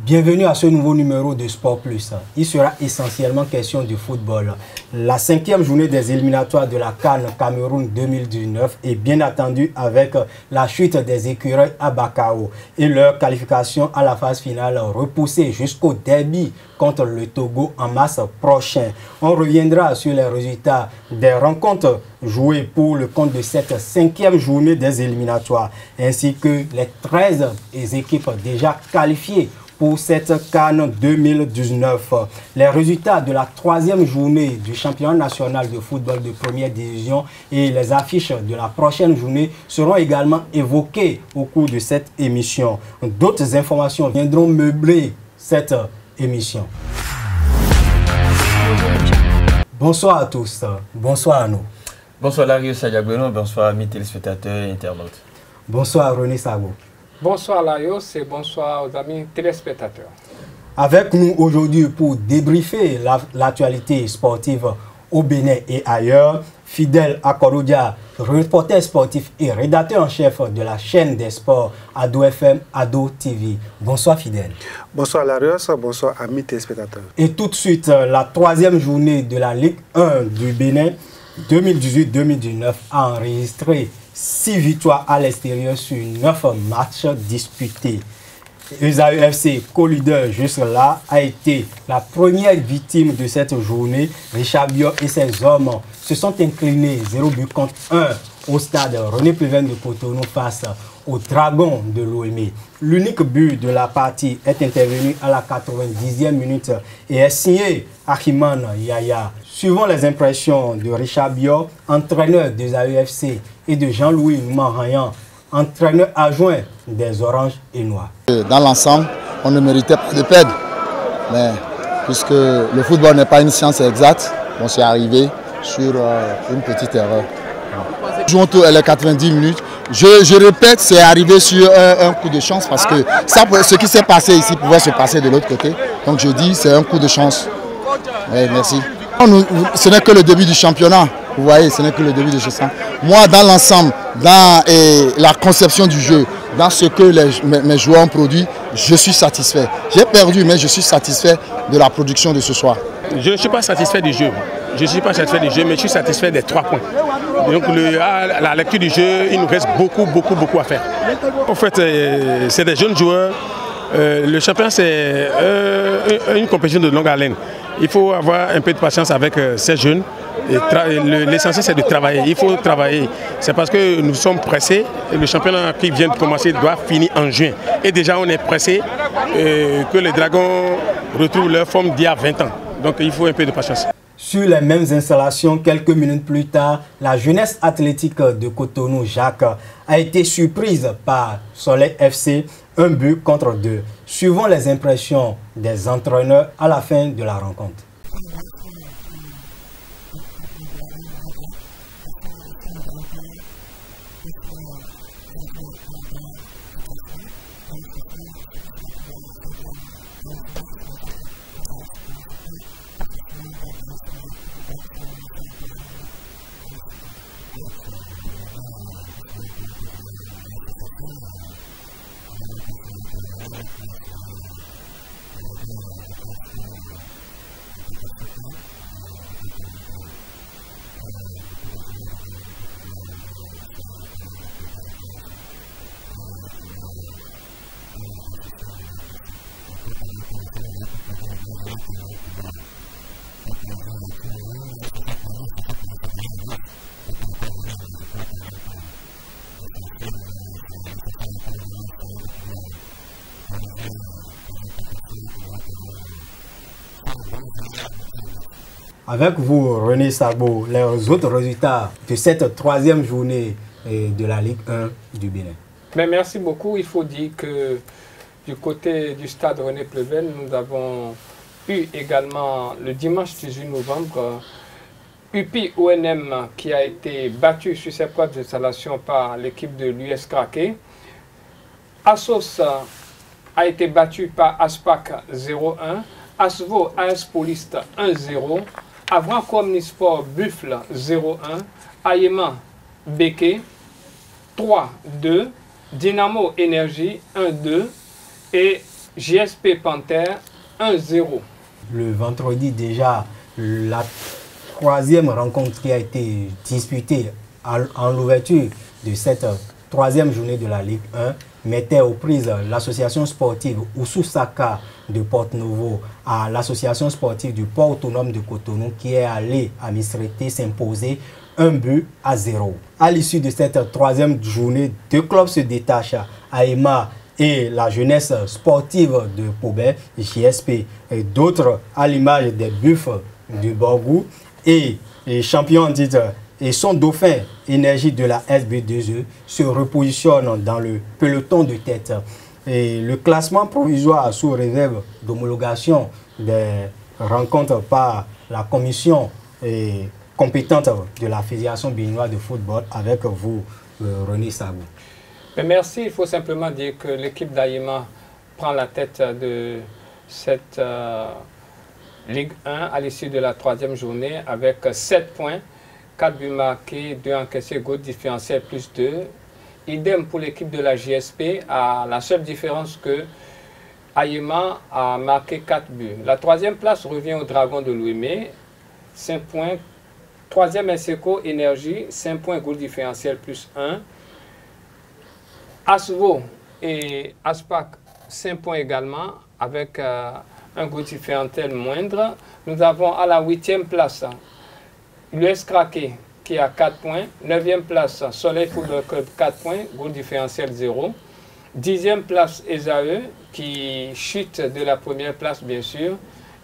Bienvenue à ce nouveau numéro de Sport Plus. Il sera essentiellement question de football. La 5e journée des éliminatoires de la CAN Cameroun 2019 est bien attendue avec la chute des écureuils à Bakao et leur qualification à la phase finale repoussée jusqu'au derby contre le Togo en mars prochain. On reviendra sur les résultats des rencontres jouées pour le compte de cette 5e journée des éliminatoires ainsi que les 13 équipes déjà qualifiées pour cette CAN 2019. Les résultats de la 3e journée du championnat national de football de première division et les affiches de la prochaine journée seront également évoquées au cours de cette émission. D'autres informations viendront meubler cette émission. Bonsoir à tous, bonsoir à nous. Bonsoir Larius Sadiagbeno, bonsoir amis téléspectateurs et internautes. Bonsoir René Sago. Bonsoir Larios et bonsoir aux amis téléspectateurs. Avec nous aujourd'hui pour débriefer l'actualité sportive au Bénin et ailleurs, Fidèle Akorodia, reporter sportif et rédacteur en chef de la chaîne des sports Ado FM, Ado TV. Bonsoir Fidèle. Bonsoir Larios, bonsoir amis téléspectateurs. Et tout de suite, la 3e journée de la Ligue 1 du Bénin 2018-2019 a enregistré 6 victoires à l'extérieur sur 9 matchs disputés. ESAEFC, co-leader jusque-là, a été la première victime de cette journée. Richard Biot et ses hommes se sont inclinés 0 but contre 1 au stade René Pleven de Cotonou face aux Dragons de l'OME. L'unique but de la partie est intervenu à la 90e minute et est signé Achiman Yaya. Suivant les impressions de Richard Biot, entraîneur des AEFC, et de Jean-Louis Manrayan, entraîneur adjoint des Oranges et Noirs. Dans l'ensemble, on ne méritait pas de perdre. Mais puisque le football n'est pas une science exacte, on s'est arrivé sur une petite erreur. Nous jouons tous les 90 minutes. Je répète, c'est arrivé sur un coup de chance parce que ça, ce qui s'est passé ici pouvait se passer de l'autre côté. Donc je dis, c'est un coup de chance. Oui, merci. Ce n'est que le début du championnat. Vous voyez, ce n'est que le début du championnat. Moi, dans l'ensemble, dans la conception du jeu, dans ce que mes joueurs ont produit, je suis satisfait. J'ai perdu, mais je suis satisfait de la production de ce soir. Je ne suis pas satisfait du jeu. Je ne suis pas satisfait du jeu, mais je suis satisfait des 3 points. Donc, à la lecture du jeu, il nous reste beaucoup à faire. En fait, c'est des jeunes joueurs. Le championnat, c'est une compétition de longue haleine. Il faut avoir un peu de patience avec ces jeunes. L'essentiel, c'est de travailler. Il faut travailler. C'est parce que nous sommes pressés. Le championnat qui vient de commencer doit finir en juin. Et déjà, on est pressé que les Dragons retrouvent leur forme d'il y a 20 ans. Donc, il faut un peu de patience. Sur les mêmes installations, quelques minutes plus tard, la jeunesse athlétique de Cotonou, Jacques, a été surprise par Soleil FC, 1 but contre 2. Suivant les impressions des entraîneurs à la fin de la rencontre. Avec vous, René Sago, les autres résultats de cette 3e journée de la Ligue 1 du Bénin. Mais merci beaucoup. Il faut dire que du côté du stade René Pleven, nous avons eu également le dimanche 18 novembre UPI ONM qui a été battu sur ses places d'installation par l'équipe de l'US Craqué. Assos a été battu par Aspac 0-1. Asvo AS Police 1-0. Avran Comnisport Buffle 0-1. Ayema Beke 3-2. Dynamo Énergie 1-2. Et JSP Panthère 1-0. Le vendredi déjà, la troisième rencontre qui a été disputée en l'ouverture de cette troisième journée de la Ligue 1 mettait aux prises l'association sportive Oussou-Saka de Porto-Novo à l'association sportive du Port autonome de Cotonou qui est allée à Misrete s'imposer 1-0. À l'issue de cette troisième journée, deux clubs se détachent, Aïma et la jeunesse sportive de Pobé, JSP, et d'autres à l'image des Buffs du Borgou et les champions en titre et son dauphin Énergie de la SB2E se repositionne dans le peloton de tête. Et le classement provisoire sous réserve d'homologation des rencontres par la commission compétente de la Fédération béninoise de football avec vous, René Sabou. Merci, il faut simplement dire que l'équipe d'Aïma prend la tête de cette Ligue 1 à l'issue de la troisième journée avec 7 points. 4 buts marqués, 2 encaissés, goal différentiel plus 2. Idem pour l'équipe de la JSP, à la seule différence que Aïma a marqué 4 buts. La troisième place revient au Dragon de Louémé, 5 points. Troisième Enseco Énergie, 5 points, goal différentiel plus 1. Asvo et Aspac, 5 points également, avec un goal différentiel moindre. Nous avons à la 8e place l'US Craqué qui a 4 points. 9e place, Soleil Football Club, 4 points, goal différentiel 0. 10e place, Esae, qui chute de la première place, bien sûr.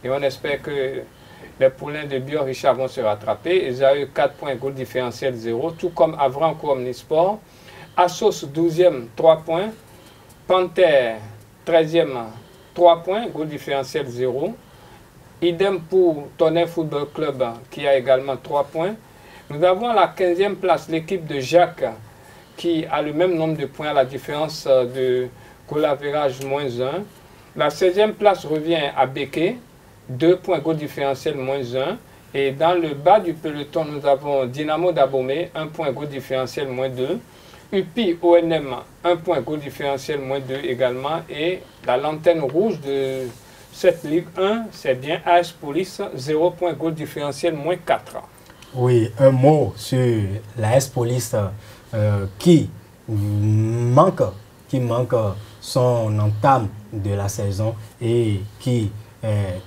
Et on espère que les poulains de Bio Richard vont se rattraper. Esae, 4 points, goal différentiel 0. Tout comme Avranco Omnisport. Assos, 12e, 3 points. Panthère, 13e, 3 points, goal différentiel 0. Idem pour Tonnerre Football Club qui a également 3 points. Nous avons à la 15e place l'équipe de Jacques qui a le même nombre de points à la différence de goal average -1. La 16e place revient à Béké, 2 points goal différentiel -1. Et dans le bas du peloton, nous avons Dynamo d'Abomey, 1 point goal différentiel -2. UPI ONM, 1 point goal différentiel -2 également. Et la lanterne rouge de cette Ligue 1, c'est bien AS Police, 0 point goal différentiel -4. Oui, un mot sur l'AS Police qui manque son entame de la saison et qui est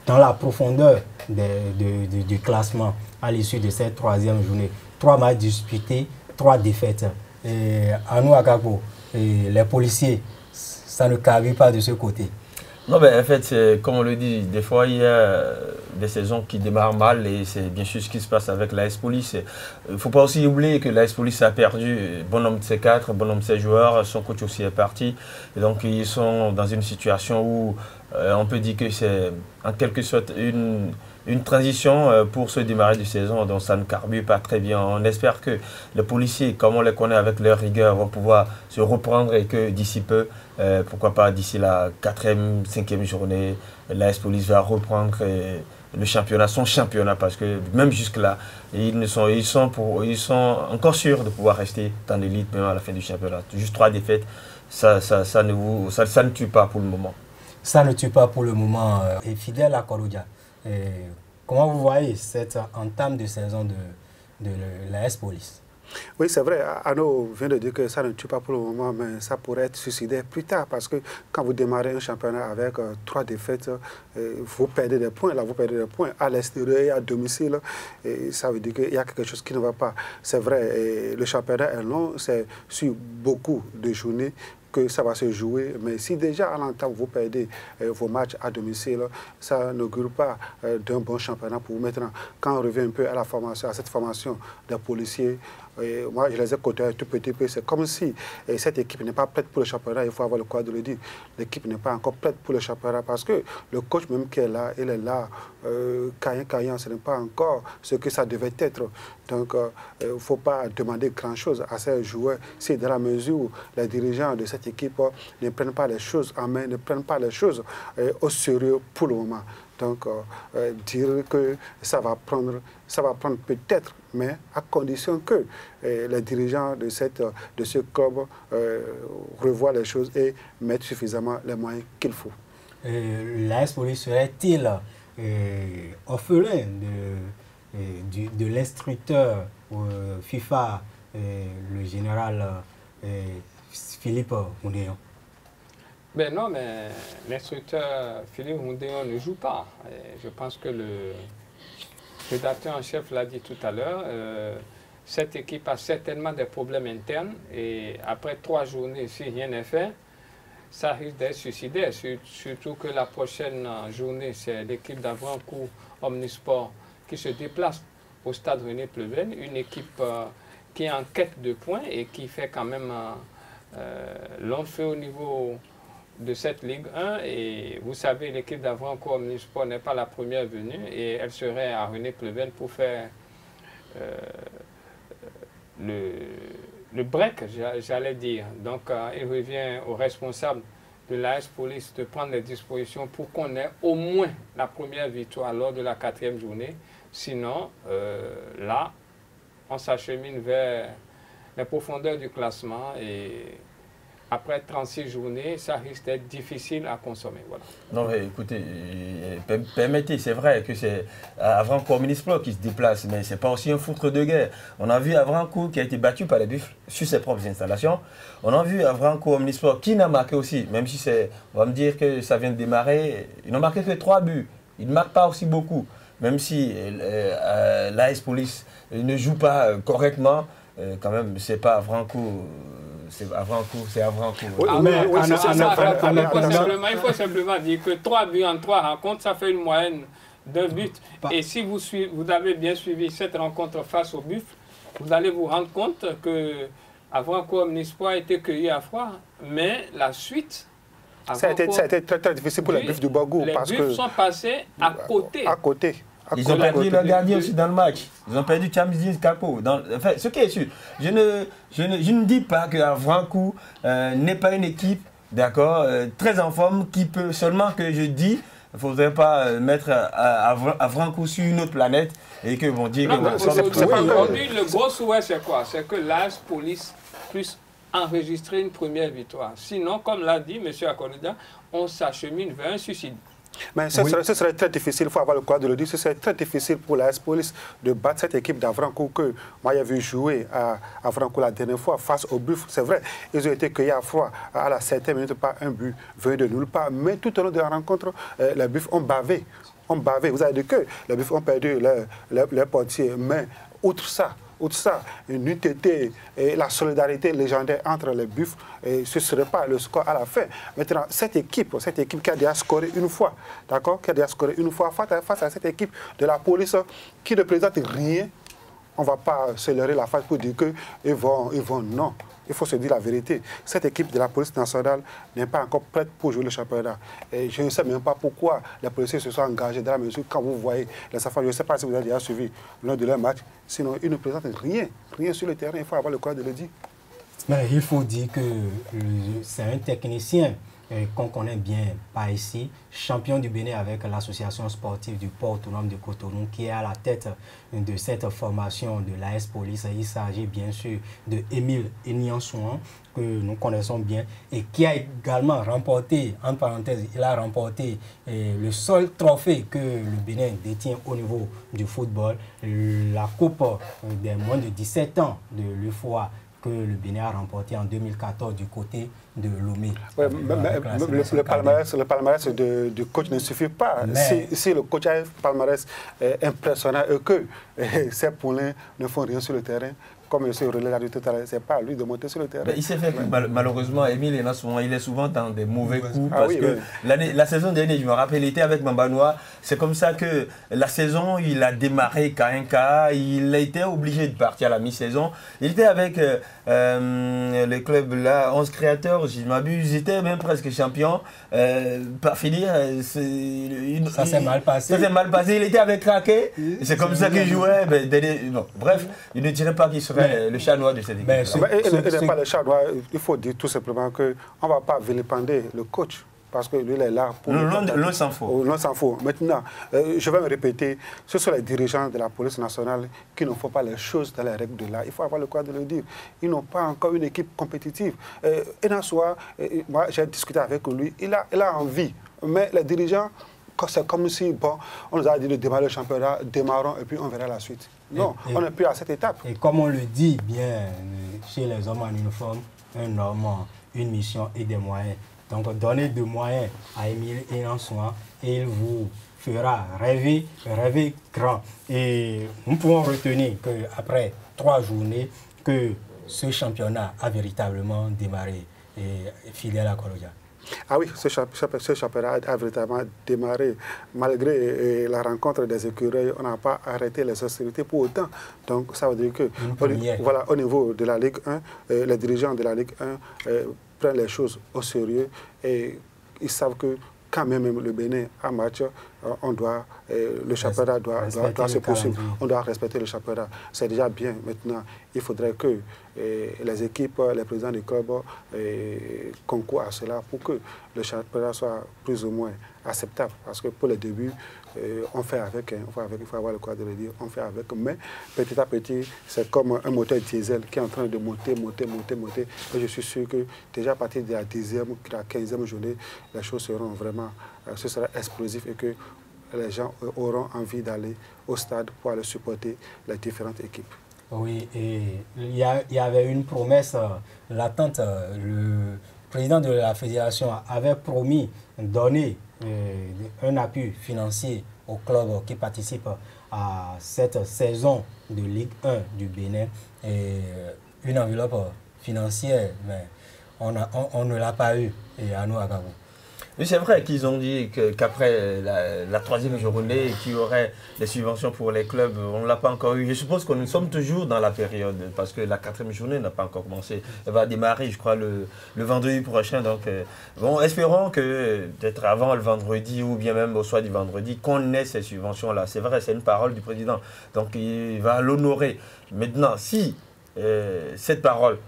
dans la profondeur du classement à l'issue de cette troisième journée. 3 matchs disputés, 3 défaites. À nous, à Gagbo, les policiers, ça ne carbure pas de ce côté. Non, mais en fait, comme on le dit, des fois, il y a des saisons qui démarrent mal et c'est bien sûr ce qui se passe avec l'AS Police. Il ne faut pas aussi oublier que l'AS Police a perdu bon nombre de ses 4, bon nombre de ses joueurs, son coach aussi est parti. Et donc, ils sont dans une situation où on peut dire que c'est en quelque sorte une transition pour ce démarrage de saison, donc ça ne carbure pas très bien. On espère que les policiers, comme on les connaît avec leur rigueur, vont pouvoir se reprendre et que d'ici peu, pourquoi pas d'ici la 4e, 5e journée, l'AS Police va reprendre le championnat, son championnat, parce que même jusque-là, ils sont encore sûrs de pouvoir rester dans l'élite même à la fin du championnat. Juste 3 défaites, ça ne tue pas pour le moment. Ça ne tue pas pour le moment. Et fidèle à Korodia, comment vous voyez cette entame de saison de l'AS Police? Oui, c'est vrai. Arnaud vient de dire que ça ne tue pas pour le moment, mais ça pourrait être suicidaire plus tard. Parce que quand vous démarrez un championnat avec 3 défaites, vous perdez des points. Là, vous perdez des points à l'extérieur et à domicile. Et ça veut dire qu'il y a quelque chose qui ne va pas. C'est vrai, et le championnat est long, c'est sur beaucoup de journées que ça va se jouer, mais si déjà à l'entame vous perdez vos matchs à domicile, ça n'augure pas d'un bon championnat pour vous. Maintenant, quand on revient un peu à la formation, à cette formation des policiers, moi je les ai côtoyés un tout petit peu, c'est comme si cette équipe n'est pas prête pour le championnat, il faut avoir le courage de le dire. L'équipe n'est pas encore prête pour le championnat parce que le coach même qui est là, il est là, caillant, ce n'est pas encore ce que ça devait être. Donc, il ne faut pas demander grand-chose à ces joueurs. C'est dans la mesure où les dirigeants de cette équipe ne prennent pas les choses en main, ne prennent pas les choses au sérieux pour le moment. Donc, dire que ça va prendre peut-être, mais à condition que les dirigeants de ce club revoient les choses et mettent suffisamment les moyens qu'il faut. L'AS Police serait-il orphelin de l'instructeur FIFA, le général Philippe Moundéon? Ben non, mais l'instructeur Philippe Moundéon ne joue pas. Et je pense que le rédacteur en chef l'a dit tout à l'heure. Cette équipe a certainement des problèmes internes et après 3 journées, si rien n'est fait, ça risque d'être suicidaire. Surtout que la prochaine journée, c'est l'équipe d'Avrancourt Omnisport qui se déplace au stade René Pleven, une équipe qui est en quête de points et qui fait quand même long feu au niveau de cette Ligue 1. Et vous savez, l'équipe d'Avrancourt Omnisport n'est pas la première venue et elle serait à René Pleven pour faire le break, j'allais dire. Donc, il revient aux responsables de l'AS Police de prendre les dispositions pour qu'on ait au moins la première victoire lors de la 4e journée. Sinon, là, on s'achemine vers les profondeurs du classement et après 36 journées, ça risque d'être difficile à consommer. Voilà. Non, mais écoutez, permettez, c'est vrai que c'est Avrancourt Omnisport qui se déplace, mais ce n'est pas aussi un foutre de guerre. On a vu Avrancourt qui a été battu par les Buffles sur ses propres installations. On a vu Avrancourt Omnisport qui n'a marqué aussi, même si on va me dire que ça vient de démarrer, ils n'ont marqué que 3 buts. Ils ne marquent pas aussi beaucoup, même si l'AS Police ne joue pas correctement, quand même, c'est pas Avrancourt. C'est Avrancourt. Oui, il faut simplement dire que 3 buts en 3 rencontres, ça fait une moyenne d'1 but. Et si vous avez bien suivi cette rencontre face au Buffle, vous allez vous rendre compte que Avrancourt Omnisport a été cueilli à froid, mais la suite... Ça a été très, très difficile pour les Buffles du Borgo. Les Buffles sont passés à côté. À côté. Ils ont perdu leur gardien aussi dans le match. Ils ont perdu Chamzin Capo. Enfin, ce qui est sûr, je ne dis pas que Avrancourt n'est pas une équipe, d'accord, très en forme, qui peut seulement que je dis, il ne faudrait pas mettre Avrancourt sur une autre planète et que vont dire que... Aujourd'hui, le gros souhait, c'est quoi? C'est que l'AS Police puisse enregistrer une première victoire. Sinon, comme l'a dit M. Akorida, on s'achemine vers un suicide. Mais ce serait très difficile, il faut avoir le courage de le dire, ce serait très difficile pour l'AS Police de battre cette équipe d'Avrancourt que moi j'ai vu jouer à Avrancourt la dernière fois face au Buffle. C'est vrai, ils ont été cueillis à froid à la 7e minute par un but venu de nulle part. Mais tout au long de la rencontre, les Buffles ont bavé. Vous avez dit que les Buffles ont perdu leur portier. Mais outre ça, une unité et la solidarité légendaire entre les Buffles, ce ne serait pas le score à la fin. Maintenant, cette équipe qui a déjà scoré une fois, d'accord, qui a déjà scoré une fois face à cette équipe de la police qui ne présente rien, on ne va pas se leurrer la face pour dire qu'ils vont non. Il faut se dire la vérité. Cette équipe de la police nationale n'est pas encore prête pour jouer le championnat. Et je ne sais même pas pourquoi les policiers se sont engagés dans la mesure quand vous voyez les enfants. Je ne sais pas si vous avez déjà suivi l'un de leurs matchs. Sinon, ils ne présentent rien sur le terrain. Il faut avoir le courage de le dire. Mais il faut dire que c'est un technicien qu'on connaît bien par ici, champion du Bénin avec l'association sportive du port autonome de Cotonou, qui est à la tête de cette formation de l'AS Police. Il s'agit bien sûr de Émile Eniansouan, que nous connaissons bien, et qui a également remporté, en parenthèse, il a remporté le seul trophée que le Bénin détient au niveau du football, la Coupe des moins de 17 ans de l'UFOA, que le Bénin a remporté en 2014 du côté de Lomé. Ouais, le palmarès du coach ne suffit pas. Si le coach a un palmarès impressionnant et que ces poulains ne font rien sur le terrain, comme M. Relais l'a dit tout à l'heure, ce n'est pas à lui de monter sur le terrain. Il s'est fait que malheureusement, Émile, il est souvent dans des mauvais coups. Parce que la saison dernière, je me rappelle, il était avec Mambanois. C'est comme ça que la saison, il a démarré Kainka. Il a été obligé de partir à la mi-saison. Il était avec les clubs là, 11 créateurs, je m'abuse. Ils étaient même presque champions. Par finir, ça s'est mal passé. Ça s'est mal passé. Il était avec Kraké. C'est comme ça qu'il jouait. Bref, il ne dirait pas qu'il serait le chat noir de cette équipe. Il n'est pas le chat noir. Il faut dire tout simplement qu'on ne va pas vilipender le coach. parce que lui, il est là pour... L'un s'en faut. L'un s'en faut. Maintenant, je vais me répéter, ce sont les dirigeants de la police nationale qui ne font pas les choses dans les règles de l'art. Il faut avoir le courage de le dire. Ils n'ont pas encore une équipe compétitive. Enassoa, moi, j'ai discuté avec lui, il a envie, mais les dirigeants, c'est comme si, bon, on nous a dit de démarrer le championnat, démarrons et puis on verra la suite. Non, on n'est plus à cette étape. Et comme on le dit bien chez les hommes en uniforme, un homme, une mission et des moyens. Donc donnez des moyens à Émile Enassoa et il vous fera rêver grand. Et nous pouvons retenir qu'après 3 journées, que ce championnat a véritablement démarré, fidèle à Korodia. Ah oui, ce championnat a véritablement démarré. Malgré la rencontre des écureuils, on n'a pas arrêté les hostilités pour autant. Donc ça veut dire que voilà, au niveau de la Ligue 1, les dirigeants de la Ligue 1 prennent les choses au sérieux et ils savent que quand même le Bénin a match, le championnat doit se poursuivre. On doit respecter le championnat. C'est déjà bien. Maintenant, il faudrait que les équipes, les présidents du club concourent à cela pour que le championnat soit plus ou moins acceptable. Parce que pour le début, on fait avec, il faut avoir le courage de le dire, on fait avec. Mais petit à petit, c'est comme un moteur diesel qui est en train de monter. Et je suis sûr que déjà à partir de la 10e, la 15e journée, les choses seront vraiment, ce sera explosif et que les gens auront envie d'aller au stade pour aller supporter les différentes équipes. Oui, et il y avait une promesse latente. Le président de la fédération avait promis de donner un appui financier aux clubs qui participent à cette saison de Ligue 1 du Bénin. Et une enveloppe financière, mais on ne l'a pas eu à nous à Gabon. Oui, c'est vrai qu'ils ont dit qu'après la 3e journée, qu'il y aurait des subventions pour les clubs. On ne l'a pas encore eu. Je suppose que nous sommes toujours dans la période, parce que la 4e journée n'a pas encore commencé. Elle va démarrer, je crois, le vendredi prochain. Donc, bon, espérons que peut-être avant le vendredi ou bien même au soir du vendredi, qu'on ait ces subventions-là. C'est vrai, c'est une parole du président. Donc, il va l'honorer. Maintenant, si cette parole...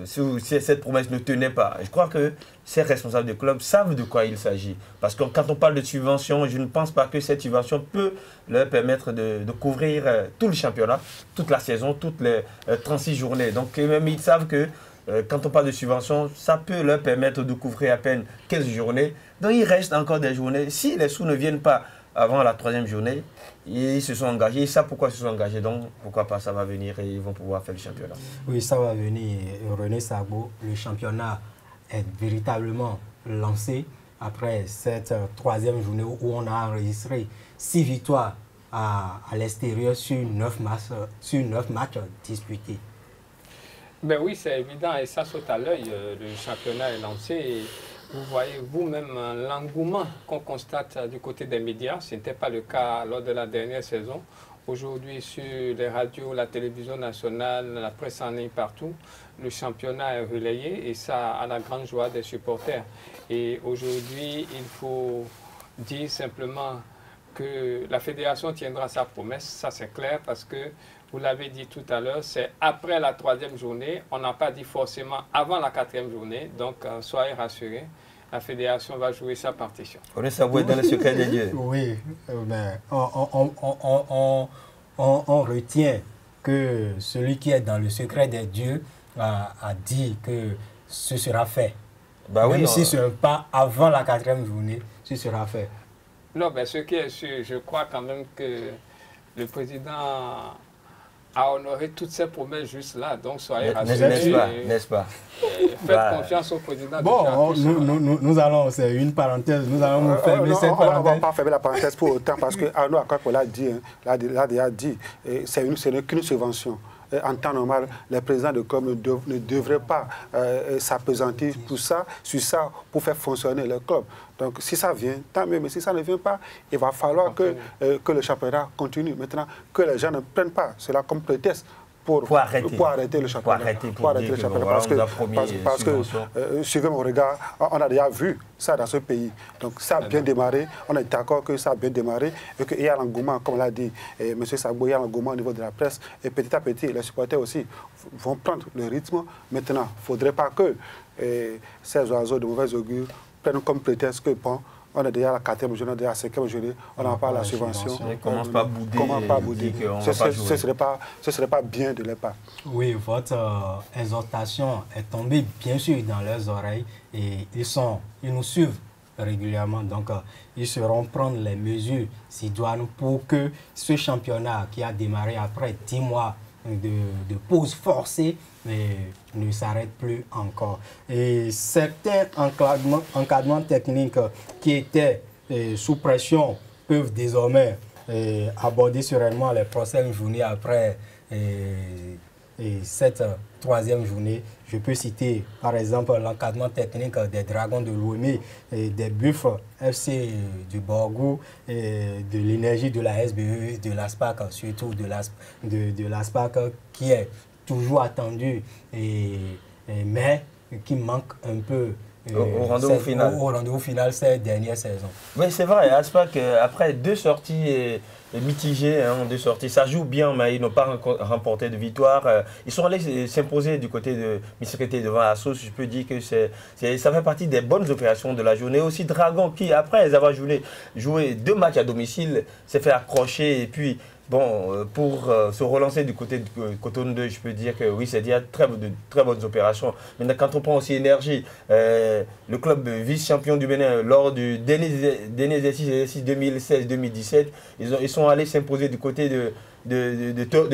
Si cette promesse ne tenait pas, je crois que ces responsables de club savent de quoi il s'agit. Parce que quand on parle de subvention, je ne pense pas que cette subvention peut leur permettre de couvrir tout le championnat, toute la saison, toutes les 36 journées. Donc même ils savent que quand on parle de subvention, ça peut leur permettre de couvrir à peine 15 journées. Donc il reste encore des journées. Si les sous ne viennent pas avant la 3e journée, ils se sont engagés, ils savent pourquoi ils se sont engagés, donc pourquoi pas ça va venir et ils vont pouvoir faire le championnat. Oui, ça va venir. René Sagbo, le championnat est véritablement lancé après cette 3e journée où on a enregistré 6 victoires à l'extérieur sur 9 matchs disputés. Ben oui, c'est évident et ça saute à l'œil. Le championnat est lancé et vous voyez vous-même l'engouement qu'on constate du côté des médias. Ce n'était pas le cas lors de la dernière saison. Aujourd'hui, sur les radios, la télévision nationale, la presse en ligne partout, le championnat est relayé et ça a la grande joie des supporters. Et aujourd'hui, il faut dire simplement que la fédération tiendra sa promesse, ça c'est clair, parce que vous l'avez dit tout à l'heure, c'est après la 3e journée, on n'a pas dit forcément avant la 4e journée, donc soyez rassurés, la fédération va jouer sa partition. On est savoué dans le secret des dieux. Oui, mais on retient que celui qui est dans le secret des dieux a dit que ce sera fait. Bah même oui, si ce n'est pas avant la 4e journée, ce sera fait. Non, mais ce qui est sûr, je crois quand même que le président a honoré toutes ses promesses juste là, donc soyez rassurés. N'est-ce pas? Faites confiance au président. Bon, nous allons, c'est une parenthèse, nous allons fermer cette parenthèse. On ne va pas fermer la parenthèse pour autant, parce que Arnaud Akakpo l'a déjà dit, ce n'est qu'une subvention. En temps normal, les présidents de club ne devraient pas s'appesantir sur ça pour faire fonctionner le club. Donc si ça vient, tant mieux, mais si ça ne vient pas, il va falloir que le championnat continue. Maintenant, que les gens ne prennent pas cela comme prétexte pour arrêter le championnat. Parce que, suivez mon regard, on a déjà vu ça dans ce pays. Donc ça a bien démarré, on est d'accord que ça a bien démarré et qu'il y a l'engouement, comme l'a dit M. Sagbo, il y a l'engouement au niveau de la presse. Et petit à petit, les supporters aussi vont prendre le rythme. Maintenant, il ne faudrait pas que ces oiseaux de mauvais augure prennent comme prétexte que, bon, on est déjà à la 4e journée, déjà à la 5e journée, on n'a pas la subvention. On ne commence pas à bouder. Ce ne serait pas bien de leur part. Oui, votre exhortation est tombée bien sûr dans leurs oreilles et ils nous suivent régulièrement. Donc, ils seront prendre les mesures idoines pour que ce championnat qui a démarré après 10 mois de pause forcée ne s'arrête plus encore. Et certains encadrements techniques qui étaient sous pression peuvent désormais aborder sereinement les prochaines journées après cette 3e journée. Je peux citer par exemple l'encadrement technique des Dragons de Lomé, des Buffles FC du Borgou, de l'énergie de la SBE, de l'ASPAC, surtout de l'ASPAC qui est toujours attendu, mais qui manque un peu au rendez-vous final ces dernières saisons. Oui, c'est vrai. Aspac, après 2 sorties mitigées, 2 sorties, ça joue bien, mais ils n'ont pas remporté de victoire. Ils sont allés s'imposer du côté de Missérété devant Assos. Je peux dire que ça fait partie des bonnes opérations de la journée. Aussi Dragon qui, après avoir joué 2 matchs à domicile, s'est fait accrocher et puis bon, pour se relancer du côté de Cotonou 2, je peux dire que oui, c'est déjà de très bonnes opérations. Maintenant, quand on prend aussi Énergie, le club vice-champion du Bénin, lors du dernier exercice 2016-2017, ils sont allés s'imposer du côté de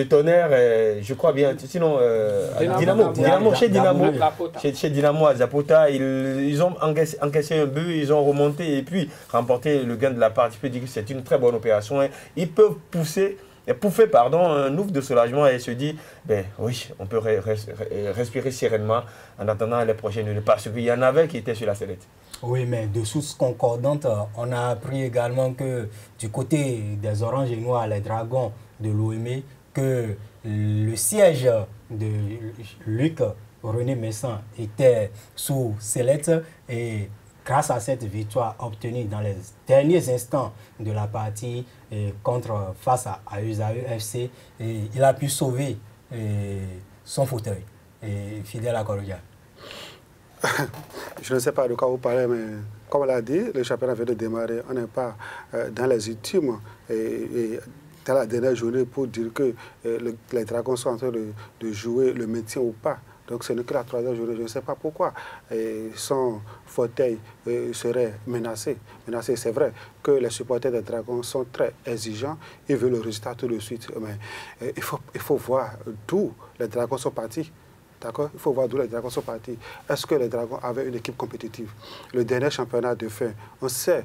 Tonnerre, je crois bien, sinon chez Dynamo à Zapota, ils ont encaissé un but, ils ont remonté et puis remporté le gain de la part. Je peux dire que c'est une très bonne opération. Ils peuvent pouffer un ouf de soulagement et se dire, ben oui, on peut respirer sereinement en attendant les prochaines, parce qu'il y en avait qui étaient sur la sellette. Oui, mais de sources concordantes, on a appris également que du côté des Oranges et Noirs, les Dragons de l'OM, que le siège de Luc René Messan était sous sellette et grâce à cette victoire obtenue dans les derniers instants de la partie face à USAE FC, il a pu sauver son fauteuil, fidèle à Korodia. Je ne sais pas de quoi vous parlez, mais comme on l'a dit, le championnat vient de démarrer. On n'est pas dans les ultimes et dans la dernière journée pour dire que les Dragons sont en train de jouer le maintien ou pas. Donc ce n'est que la 3e journée. Je ne sais pas pourquoi son fauteuil serait menacé. C'est vrai que les supporters des Dragons sont très exigeants. Ils veulent le résultat tout de suite. Mais il faut voir d'où les Dragons sont partis. D'accord? Il faut voir d'où les Dragons sont partis. Est-ce que les Dragons avaient une équipe compétitive? Le dernier championnat de fin, on sait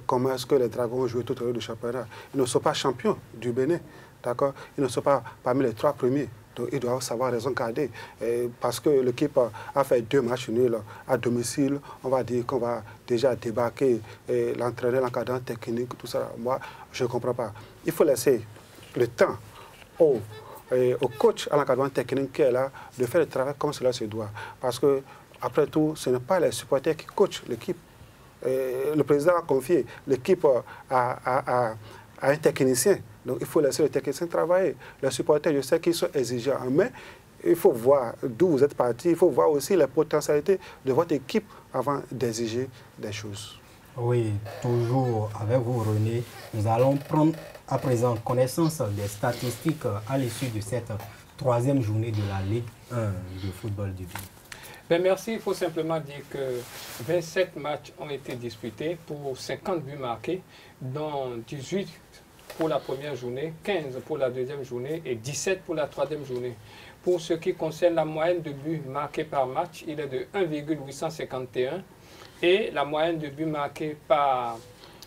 comment est-ce que les Dragons ont joué tout au long du championnat. Ils ne sont pas champions du Bénin. D'accord? Ils ne sont pas parmi les 3 premiers. Donc ils doivent savoir raison garder. Parce que l'équipe a fait 2 matchs nuls à domicile. On va dire qu'on va déjà débarquer l'entraîneur, l'encadrant technique, tout ça. Moi, je ne comprends pas. Il faut laisser le temps au coach, à l'encadrement technique qui est là, de faire le travail comme cela se doit. Parce que, après tout, ce n'est pas les supporters qui coachent l'équipe. Le président a confié l'équipe à un technicien. Donc, il faut laisser le technicien travailler. Les supporters, je sais qu'ils sont exigeants, mais il faut voir d'où vous êtes parti. Il faut voir aussi les potentialités de votre équipe avant d'exiger des choses. Oui, toujours avec vous, René. Nous allons prendre à présent connaissance des statistiques à l'issue de cette 3e journée de la Ligue 1 de football du Bénin. Ben merci, il faut simplement dire que 27 matchs ont été disputés pour 50 buts marqués, dont 18 pour la première journée, 15 pour la 2e journée et 17 pour la 3e journée. Pour ce qui concerne la moyenne de buts marqués par match, il est de 1,851 et la moyenne de buts marqués par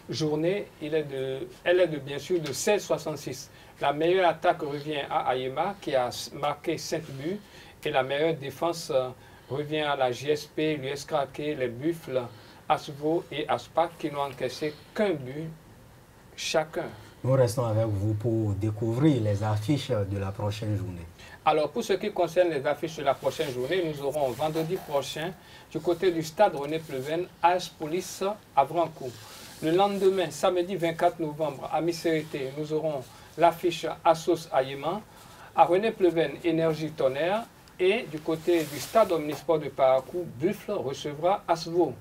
journée, elle est bien sûr de 16,66. La meilleure attaque revient à Ayema qui a marqué 5 buts et la meilleure défense revient à la JSP, l'USKK, les Buffles, Asvo et Aspac qui n'ont encaissé qu'un but chacun. Nous restons avec vous pour découvrir les affiches de la prochaine journée. Alors, pour ce qui concerne les affiches de la prochaine journée, nous aurons vendredi prochain, du côté du stade René Pleven, AS Police à Vrancourt. Le lendemain, samedi 24 novembre, à Missérété, nous aurons l'affiche Assos Ayema. À René Pleven, Énergie Tonnerre. Et du côté du stade Omnisport de Parakou, Buffle recevra Asvo.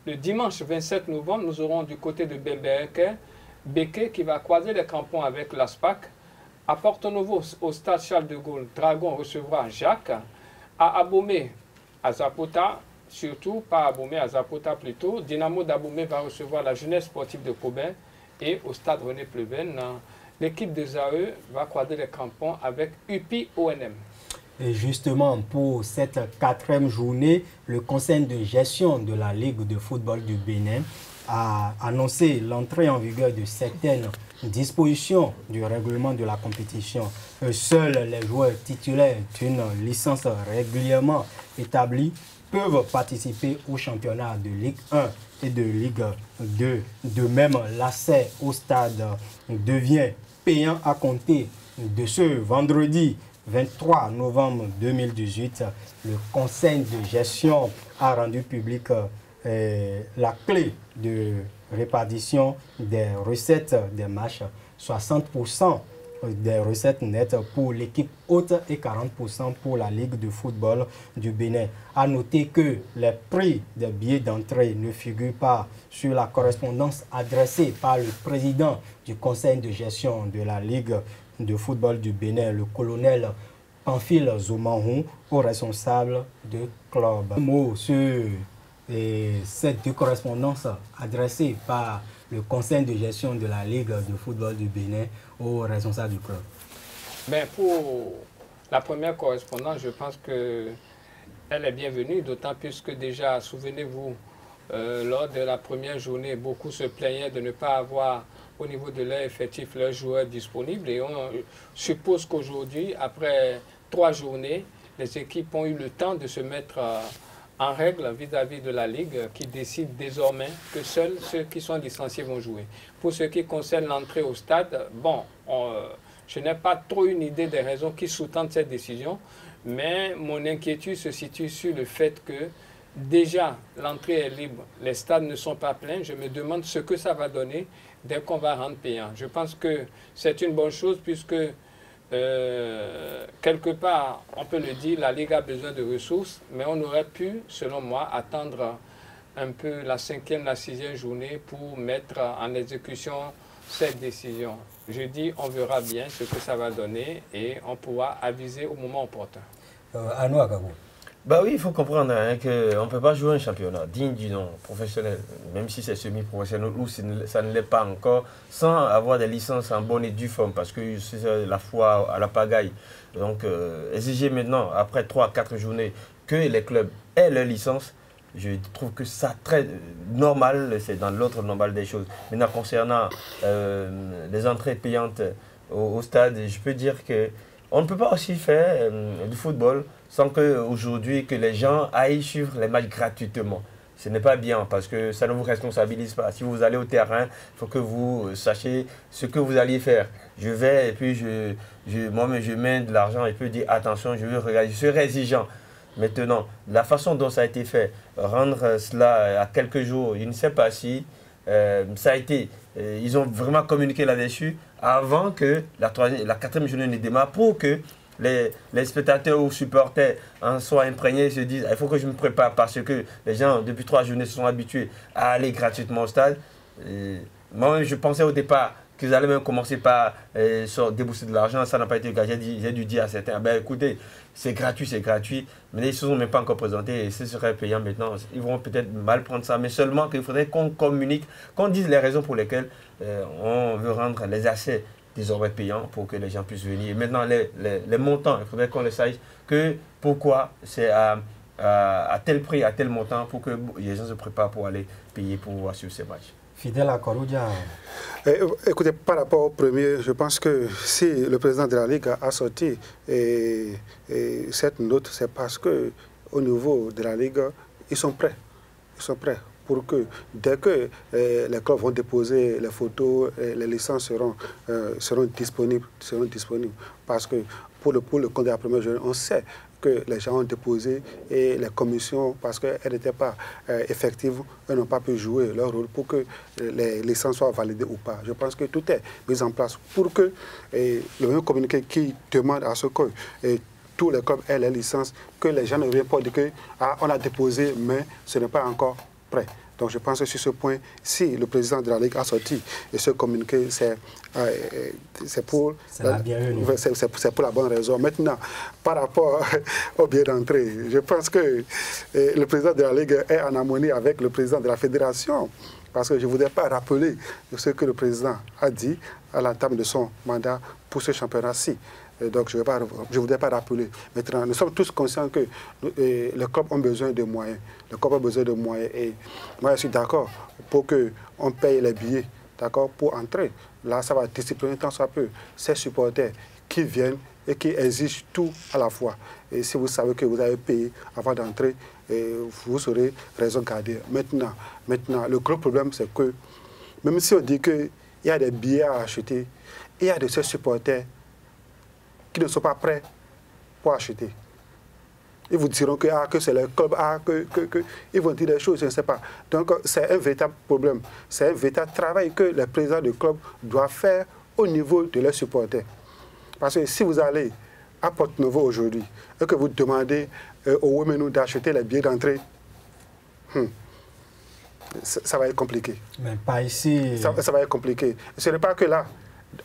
le dimanche 27 novembre, nous aurons du côté de Beke qui va croiser les crampons avec l'ASPAC. À Porto Novo, au stade Charles de Gaulle, Dragon recevra Jacques. À Abomey, à Zapota, surtout, pas à Abomey, à Zapota plutôt, Dynamo d'Abomey va recevoir la jeunesse sportive de Cobain. Et au stade René Pleven, l'équipe de ZAE va croiser les crampons avec UPI ONM. Et justement, pour cette 4e journée, le conseil de gestion de la Ligue de football du Bénin a annoncé l'entrée en vigueur de certaines dispositions du règlement de la compétition. Seuls les joueurs titulaires d'une licence régulièrement établie peuvent participer au championnat de Ligue 1 et de Ligue 2. De même, l'accès au stade devient payant à compter de ce vendredi 23 novembre 2018. Le conseil de gestion a rendu public la clé de répartition des recettes des matchs, 60% des recettes nettes pour l'équipe haute et 40% pour la Ligue de football du Bénin. À noter que les prix des billets d'entrée ne figurent pas sur la correspondance adressée par le président du conseil de gestion de la Ligue de football du Bénin, le colonel Pamphile Zoumanhou, au responsable de club. Un mot sur cette correspondance adressée par le conseil de gestion de la Ligue de football du Bénin aux responsables du club. Ben pour la première correspondance, je pense qu'elle est bienvenue, d'autant plus que déjà, souvenez-vous, lors de la première journée, beaucoup se plaignaient de ne pas avoir au niveau de leur effectif leurs joueurs disponibles. Et on suppose qu'aujourd'hui, après 3 journées, les équipes ont eu le temps de se mettre en règle vis-à-vis de la Ligue qui décide désormais que seuls ceux qui sont licenciés vont jouer. Pour ce qui concerne l'entrée au stade, bon, je n'ai pas trop une idée des raisons qui sous-tendent cette décision, mais mon inquiétude se situe sur le fait que déjà l'entrée est libre, les stades ne sont pas pleins. Je me demande ce que ça va donner dès qu'on va rendre payant. Je pense que c'est une bonne chose puisque quelque part, on peut le dire, la Ligue a besoin de ressources, mais on aurait pu, selon moi, attendre un peu la 5e, la 6e journée pour mettre en exécution cette décision. Je dis, on verra bien ce que ça va donner et on pourra aviser au moment opportun. Arnaud Agabo. Bah oui, il faut comprendre hein, qu'on ne peut pas jouer un championnat digne du nom professionnel, même si c'est semi-professionnel ou ça ne l'est pas encore, sans avoir des licences en bonne et due forme, parce que c'est la foi à la pagaille. Donc, exiger maintenant, après 3 à 4 journées, que les clubs aient leur licence, je trouve que ça très normal, c'est dans l'autre normal des choses. Maintenant, concernant les entrées payantes au stade, je peux dire que on ne peut pas aussi faire du football sans qu'aujourd'hui que les gens aillent suivre les matchs gratuitement. Ce n'est pas bien parce que ça ne vous responsabilise pas. Si vous allez au terrain, il faut que vous sachiez ce que vous allez faire. Je vais et puis moi-même je mets de l'argent et puis dire attention, je veux regarder, je serai exigeant. Maintenant, la façon dont ça a été fait, rendre cela à quelques jours, je ne sais pas si ça a été, ils ont vraiment communiqué là-dessus avant que la 4e journée ne démarre pour que les spectateurs ou supporters en soient imprégnés et se disent il faut que je me prépare parce que les gens depuis 3 journées se sont habitués à aller gratuitement au stade. Moi je pensais au départ qu'ils allaient même commencer par débourser de l'argent, ça n'a pas été le cas. J'ai dû dire à certains ben écoutez, c'est gratuit, mais ils ne se sont même pas encore présentés et ce serait payant maintenant. Ils vont peut-être mal prendre ça, mais seulement qu'il faudrait qu'on communique, qu'on dise les raisons pour lesquelles on veut rendre les accès désormais payants pour que les gens puissent venir. Et maintenant, les montants, il faudrait qu'on le sache, que pourquoi c'est à tel prix, à tel montant, pour que les gens se préparent pour aller payer pour voir sur ces matchs. Fidèle à Koroudia. Écoutez, par rapport au premier, je pense que si le président de la Ligue a sorti cette note, c'est parce qu'au niveau de la Ligue, ils sont prêts. Ils sont prêts. Pour que dès que les clubs vont déposer les photos, les licences seront disponibles. Parce que pour le compte de la première journée, on sait que les gens ont déposé et les commissions, parce qu'elles n'étaient pas effectives, elles n'ont pas pu jouer leur rôle pour que les licences soient validées ou pas. Je pense que tout est mis en place pour que le même communiqué qui demande à ce que tous les clubs aient les licences, que les gens ne viennent pas dire qu'on a déposé, mais ce n'est pas encore prêt. Donc je pense que sur ce point, si le président de la Ligue a sorti et ce communiqué, c'est pour la bonne raison. Maintenant, par rapport au billet d'entrée, je pense que le président de la Ligue est en harmonie avec le président de la Fédération. Parce que je ne voudrais pas rappeler ce que le président a dit à l'entame de son mandat pour ce championnat-ci. Donc, je ne voudrais pas rappeler. Maintenant, nous sommes tous conscients que les clubs ont besoin de moyens. Les clubs ont besoin de moyens. Et moi, je suis d'accord pour qu'on paye les billets, d'accord, pour entrer. Là, ça va discipliner tant soit peu ces supporters qui viennent et qui exigent tout à la fois. Et si vous savez que vous avez payé avant d'entrer, vous aurez raison garder. Maintenant, le gros problème, c'est que même si on dit qu'il y a des billets à acheter, il y a de ces supporters qui ne sont pas prêts pour acheter. Ils vous diront que c'est le club, ils vont dire des choses, je ne sais pas. Donc, c'est un véritable problème. C'est un véritable travail que les présidents de club doivent faire au niveau de leurs supporters. Parce que si vous allez à Porto-Novo aujourd'hui et que vous demandez au Womenou d'acheter les billets d'entrée, ça va être compliqué. Mais pas ici. Ça va être compliqué. Ce n'est pas que là,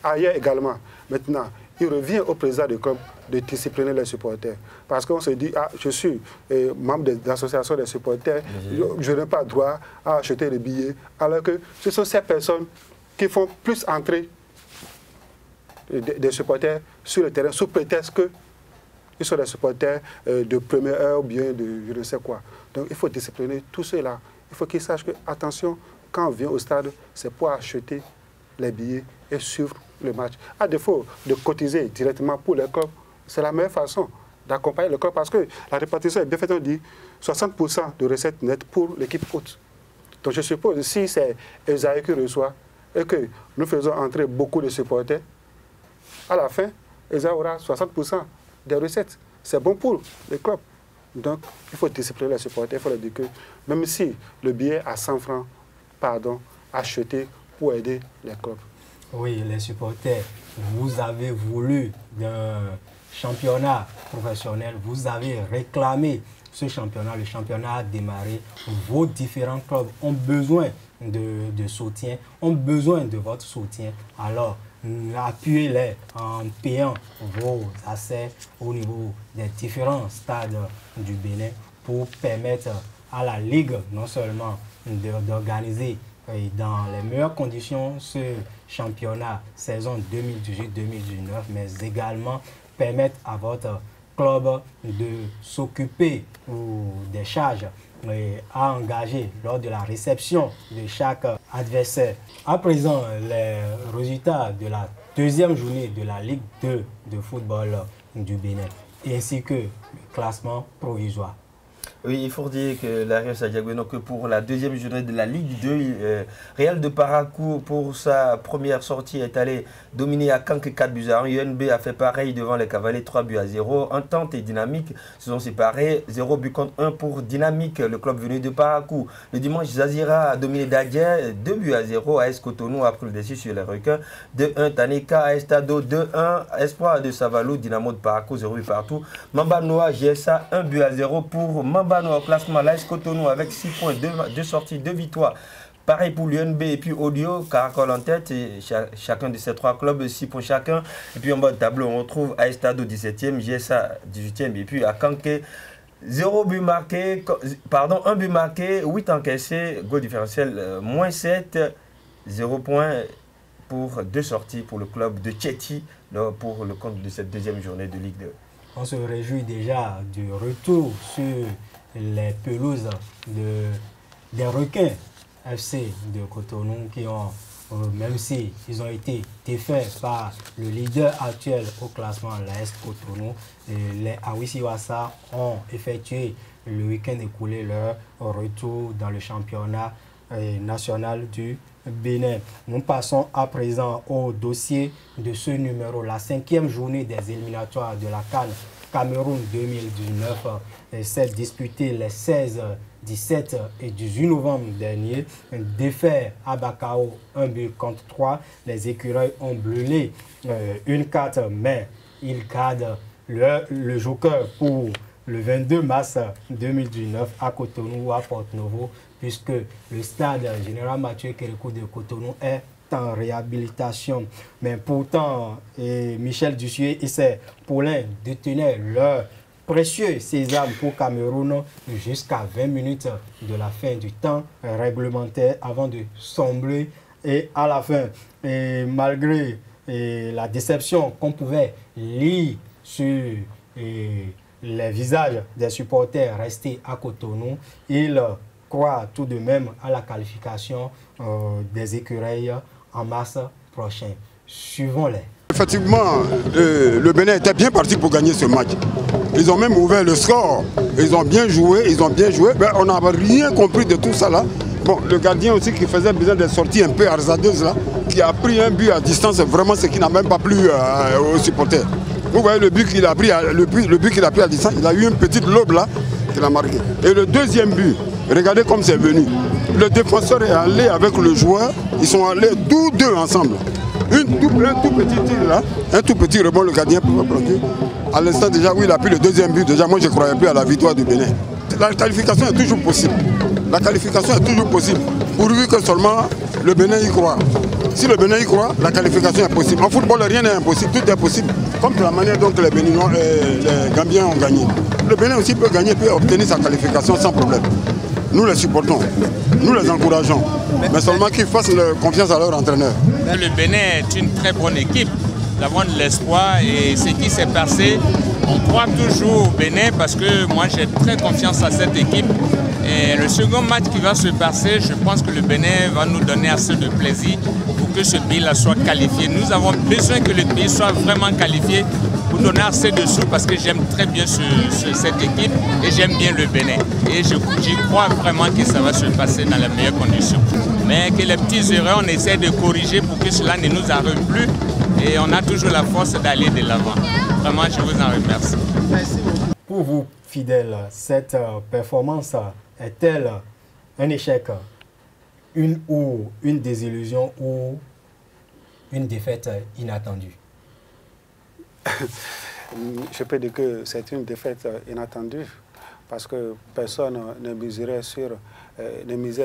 ailleurs également. Maintenant, il revient au président du club de discipliner les supporters. Parce qu'on se dit, je suis membre de l'association des supporters, je n'ai pas droit à acheter les billets. Alors que ce sont ces personnes qui font plus entrer des supporters sur le terrain sous prétexte qu'ils sont des supporters de première heure ou bien de je ne sais quoi. Donc il faut discipliner tout cela. Il faut qu'ils sachent que, attention, quand on vient au stade, c'est pour acheter les billets et suivre le match. À défaut de cotiser directement pour le club, c'est la meilleure façon d'accompagner le club parce que la répartition est bien faite, on dit 60% de recettes nettes pour l'équipe haute. Donc je suppose, si c'est Esaïe qui reçoit et que nous faisons entrer beaucoup de supporters, à la fin, Esaïe aura 60% des recettes. C'est bon pour le club. Donc, il faut discipliner les supporters. Il faut leur dire que même si le billet à 100 francs, acheter pour aider les clubs. Oui, les supporters, vous avez voulu d'un championnat professionnel, vous avez réclamé ce championnat, le championnat a démarré. Vos différents clubs ont besoin de soutien, ont besoin de votre soutien. Alors, appuyez-les en payant vos accès au niveau des différents stades du Bénin pour permettre à la Ligue non seulement d'organiser dans les meilleures conditions ce championnat saison 2018-2019, mais également permettre à votre club de s'occuper des charges à engager lors de la réception de chaque adversaire. À présent, les résultats de la deuxième journée de la Ligue 2 de football du Bénin, ainsi que le classement provisoire. Oui, il faut dire que l'Ariel Sadiagueno, que pour la deuxième journée de la Ligue 2, Real de Parakou, pour sa première sortie, est allé dominer à Kanké 4-1. UNB a fait pareil devant les Cavaliers 3-0. Entente et Dynamique se sont séparés. 0 but contre 1 pour Dynamique, le club venu de Parakou. Le dimanche, Zazira a dominé Dadien 2-0. AS Cotonou a pris le dessus sur les Requins. 2-1 Taneka, AS Tado 2-1. Espoir de Savalou, Dynamo de Parakou 0 but partout. Mamba Noa, GSA 1-0 pour Mamba au classement, l'AS Cotonou avec 6 points, 2 sorties, 2 victoires. Pareil pour l'UNB et puis Audio, Caracol en tête, et chacun de ces 3 clubs, 6 points chacun. Et puis en bas de tableau, on retrouve AS Tado 17e, GSA 18e, et puis à Kanké, 1 but marqué, 8 encaissés, goal différentiel -7, 0 points pour 2 sorties pour le club de Tchéti pour le compte de cette deuxième journée de Ligue 2. On se réjouit déjà du retour sur les pelouses des Requins FC de Cotonou qui ont, même si ils ont été défaits par le leader actuel au classement, l'AS Cotonou, les Awisiwasa ont effectué le week-end écoulé leur retour dans le championnat national du Bénin. Nous passons à présent au dossier de ce numéro, la 5e journée des éliminatoires de la CAN Cameroun 2019 s'est disputée les 16, 17 et 18 novembre dernier. Défait à Bakao 1 but contre 3. Les écureuils ont brûlé une carte, mais ils gardent le joker pour le 22 mars 2019 à Cotonou, à Porto-Novo, puisque le stade Général Mathieu Kérékou de Cotonou est en réhabilitation. Mais pourtant, Michel Dussuet et ses poulains détenaient leur précieux sésame pour Cameroun jusqu'à 20 minutes de la fin du temps réglementaire avant de sombrer. Et à la fin, malgré la déception qu'on pouvait lire sur les visages des supporters restés à Cotonou, ils croient tout de même à la qualification des écureuils en mars prochain. Suivons-les. Effectivement, le Bénin était bien parti pour gagner ce match. Ils ont même ouvert le score. Ils ont bien joué, Mais on n'a rien compris de tout ça là. Bon, le gardien aussi qui faisait besoin des sorties un peu hasardeuses là, qui a pris un but à distance, vraiment ce qui n'a même pas plu aux supporters. Vous voyez le but qu'il a pris, à distance, il a eu une petite lobe là qu'il a marqué. Et le deuxième but, regardez comme c'est venu. Le défenseur est allé avec le joueur, ils sont allés tous deux ensemble. Un tout petit tir là, un tout petit rebond, le gardien peut bloquer. À l'instant déjà, où il a pris le deuxième but, déjà moi je ne croyais plus à la victoire du Bénin. La qualification est toujours possible. La qualification est toujours possible, pourvu que seulement le Bénin y croit. Si le Bénin y croit, la qualification est possible. En football, rien n'est impossible, tout est possible. Comme de la manière dont les Béninois et les Gambiens ont gagné. Le Bénin aussi peut gagner, peut obtenir sa qualification sans problème. Nous les supportons, nous les encourageons, mais seulement qu'ils fassent confiance à leur entraîneur. Le Bénin est une très bonne équipe. Nous avons de l'espoir et ce qui s'est passé, on croit toujours au Bénin parce que moi j'ai très confiance à cette équipe. Et le second match qui va se passer, je pense que le Bénin va nous donner assez de plaisir pour que ce pays-là soit qualifié. Nous avons besoin que le pays soit vraiment qualifié pour donner assez de sous parce que j'aime très bien cette équipe et j'aime bien le Bénin. Et j'y crois vraiment que ça va se passer dans les meilleures conditions. Mais que les petites erreurs, on essaie de corriger pour que cela ne nous arrive plus. Et on a toujours la force d'aller de l'avant. Vraiment, je vous en remercie. Pour vous, fidèles, cette performance est-elle un échec, une désillusion ou une défaite inattendue? Je peux dire que c'est une défaite inattendue parce que personne ne misait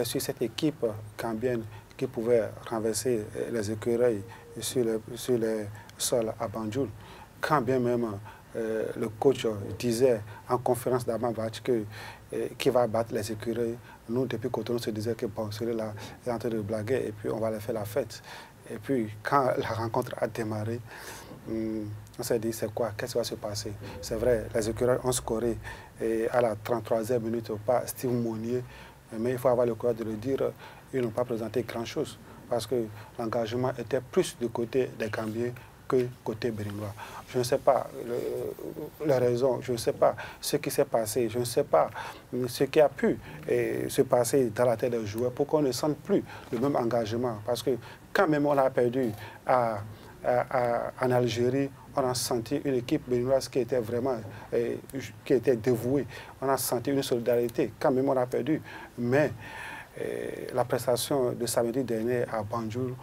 sur cette équipe gambienne qui pouvait renverser les écureuils sur les sols à Banjul. Quand bien même le coach disait en conférence d'avant-match qu'il va battre les écureuils, nous depuis Cotonou se disait que bon, celui-là est en train de blaguer et puis on va aller faire la fête. Et puis quand la rencontre a démarré, on s'est dit c'est quoi, qu'est-ce qui va se passer? C'est vrai, les écureuils ont scoré et à la 33e minute par Steve Monnier, mais il faut avoir le courage de le dire, ils n'ont pas présenté grand-chose parce que l'engagement était plus du côté des Gambiens que côté béninois. Je ne sais pas les raisons, je ne sais pas ce qui s'est passé, je ne sais pas ce qui a pu se passer dans la tête des joueurs pour qu'on ne sente plus le même engagement. Parce que quand même on a perdu en Algérie, on a senti une équipe béninoise qui était vraiment qui était dévouée. On a senti une solidarité quand même on a perdu. Mais la prestation de samedi dernier à Banjul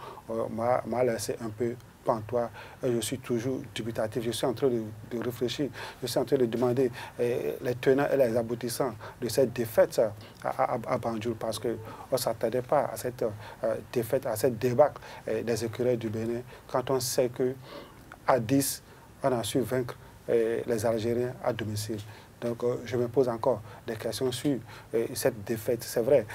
m'a laissé un peu pantois. Je suis toujours dubitatif. Je suis en train de réfléchir. Je suis en train de demander les tenants et les aboutissants de cette défaite à Banjul parce qu'on ne s'attendait pas à cette défaite, à cette débâcle des écureuils du Bénin quand on sait qu'à 10, on a su vaincre les Algériens à domicile. Donc, je me pose encore des questions sur cette défaite. C'est vrai,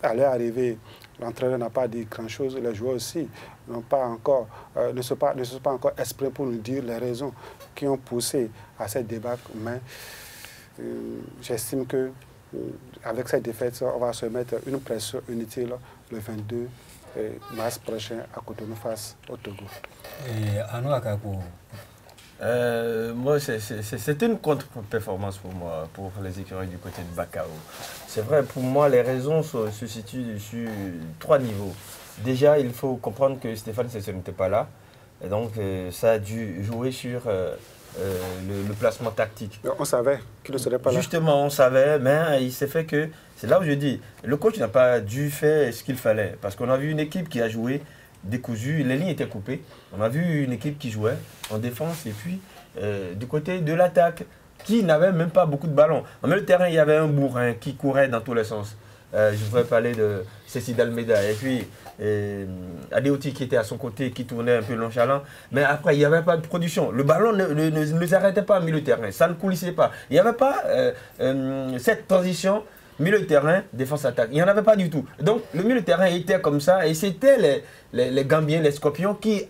à leur arrivée, l'entraîneur n'a pas dit grand-chose. Les joueurs aussi ne se sont pas encore exprimés pour nous dire les raisons qui ont poussé à cette débâcle. Mais j'estime qu'avec cette défaite, on va se mettre une pression inutile le 22 mars prochain à Cotonou face au Togo. Et Arnaud Akapo. Moi, c'est une contre-performance pour moi, pour les écureuils du côté de Bakao. C'est vrai, pour moi, les raisons se situent sur 3 niveaux. Déjà, il faut comprendre que Stéphane Sessé n'était pas là. Et donc, ça a dû jouer sur le placement tactique. On savait qu'il ne serait pas là. Justement, on savait, mais il s'est fait que... C'est là où je dis, le coach n'a pas dû faire ce qu'il fallait. Parce qu'on a vu une équipe qui a joué décousu, les lignes étaient coupées. On a vu une équipe qui jouait en défense et puis du côté de l'attaque qui n'avait même pas beaucoup de ballons. En milieu de terrain, il y avait un bourrin qui courait dans tous les sens. je voudrais parler de Cécile Almeida. Et puis, Adeoti qui était à son côté, qui tournait un peu nonchalant. Mais après, il n'y avait pas de production. Le ballon ne s'arrêtait pas au milieu de terrain. Ça ne coulissait pas. Il n'y avait pas cette transition milieu de terrain, défense-attaque. Il n'y en avait pas du tout. Donc, le milieu de terrain était comme ça. Et c'était les Gambiens, les Scorpions qui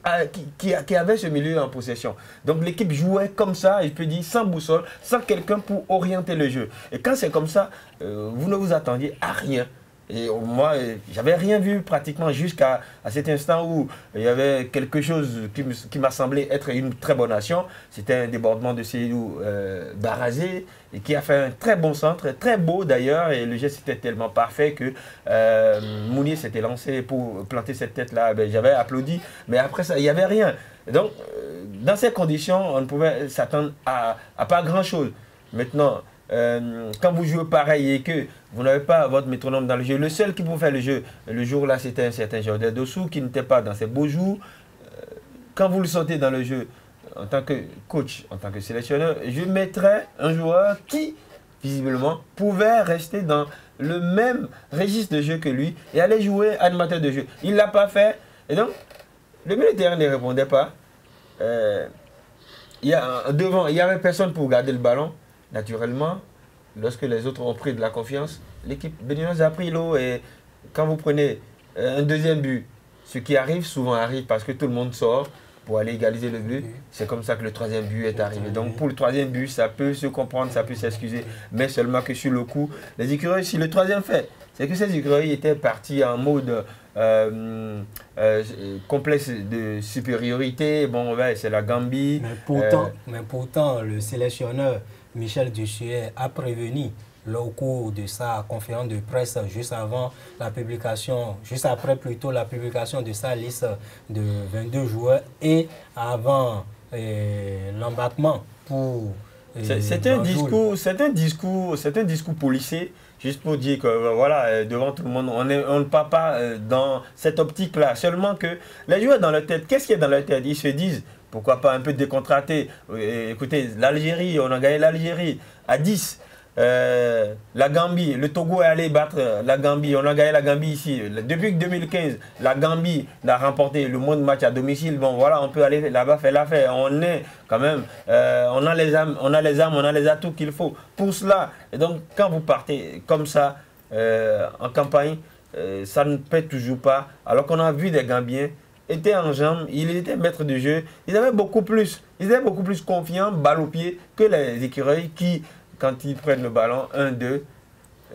avaient ce milieu en possession. Donc, l'équipe jouait comme ça, je peux dire, sans boussole, sans quelqu'un pour orienter le jeu. Et quand c'est comme ça, vous ne vous attendiez à rien. Et moi, j'avais rien vu pratiquement jusqu'à cet instant où il y avait quelque chose qui m'a semblé être une très bonne action. C'était un débordement de Seydou Barazé et qui a fait un très bon centre, très beau d'ailleurs. Et le geste était tellement parfait que Mounier s'était lancé pour planter cette tête-là. Ben, j'avais applaudi, mais après ça, il n'y avait rien. Donc, dans ces conditions, on ne pouvait s'attendre à pas grand-chose. Maintenant, quand vous jouez pareil et que vous n'avez pas votre métronome dans le jeu, le seul qui pouvait faire le jeu, le jour-là, c'était un certain Jordan Dossou qui n'était pas dans ses beaux jours. Quand vous le sortez dans le jeu, en tant que coach, en tant que sélectionneur, je mettrais un joueur qui, visiblement, pouvait rester dans le même registre de jeu que lui et aller jouer animateur de jeu. Il ne l'a pas fait. Et donc, le milieu de terrain ne répondait pas. Devant, il n'y avait personne pour garder le ballon. Naturellement, lorsque les autres ont pris de la confiance, l'équipe béninoise a pris l'eau. Et quand vous prenez un deuxième but, ce qui arrive, souvent arrive parce que tout le monde sort pour aller égaliser le but. C'est comme ça que le troisième but est arrivé. Donc pour le troisième but, ça peut se comprendre, ça peut s'excuser. Mais seulement que sur le coup, les écureuils, si le troisième fait, c'est que ces écureuils étaient partis en mode complexe de supériorité. Bon, ouais, c'est la Gambie. Mais pourtant, le sélectionneur Michel Dussuet a prévenu au cours de sa conférence de presse juste avant la publication, juste après plutôt la publication de sa liste de 22 joueurs et avant l'embarquement pour... C'est un discours policier, juste pour dire que voilà, devant tout le monde, on ne part pas dans cette optique-là. Seulement que les joueurs dans leur tête, qu'est-ce qu'il y a dans leur tête? Ils se disent, pourquoi pas un peu décontracté. Écoutez, l'Algérie, on a gagné l'Algérie à 10. La Gambie, le Togo est allé battre la Gambie. On a gagné la Gambie ici. Depuis 2015, la Gambie a remporté le monde match à domicile. Bon, voilà, on peut aller là-bas faire l'affaire. On est quand même, on a les armes, on a les atouts qu'il faut pour cela. Et donc, quand vous partez comme ça en campagne, ça ne paie toujours pas. Alors qu'on a vu des Gambiens étaient en jambes, ils étaient maîtres de jeu, ils étaient beaucoup plus confiants, balle au pied, que les écureuils qui, quand ils prennent le ballon, 1-2,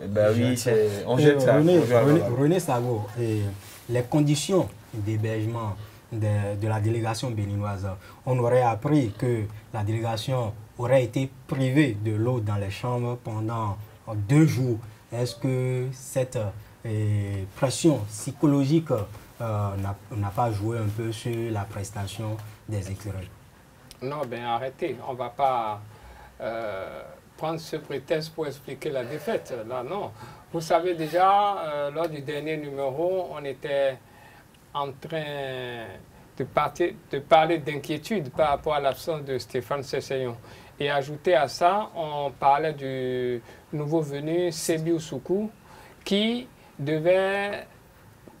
ben oui, on jette ça. René Sago, les conditions d'hébergement de la délégation béninoise, on aurait appris que la délégation aurait été privée de l'eau dans les chambres pendant 2 jours. Est-ce que cette pression psychologique n'a pas joué un peu sur la prestation des écureuils? Non, ben arrêtez. On ne va pas prendre ce prétexte pour expliquer la défaite. Là, non. Vous savez déjà, lors du dernier numéro, on était en train de parler d'inquiétude par rapport à l'absence de Stéphane Sesseyon. Et ajouté à ça, on parlait du nouveau venu, Sebiou Soukou, qui devait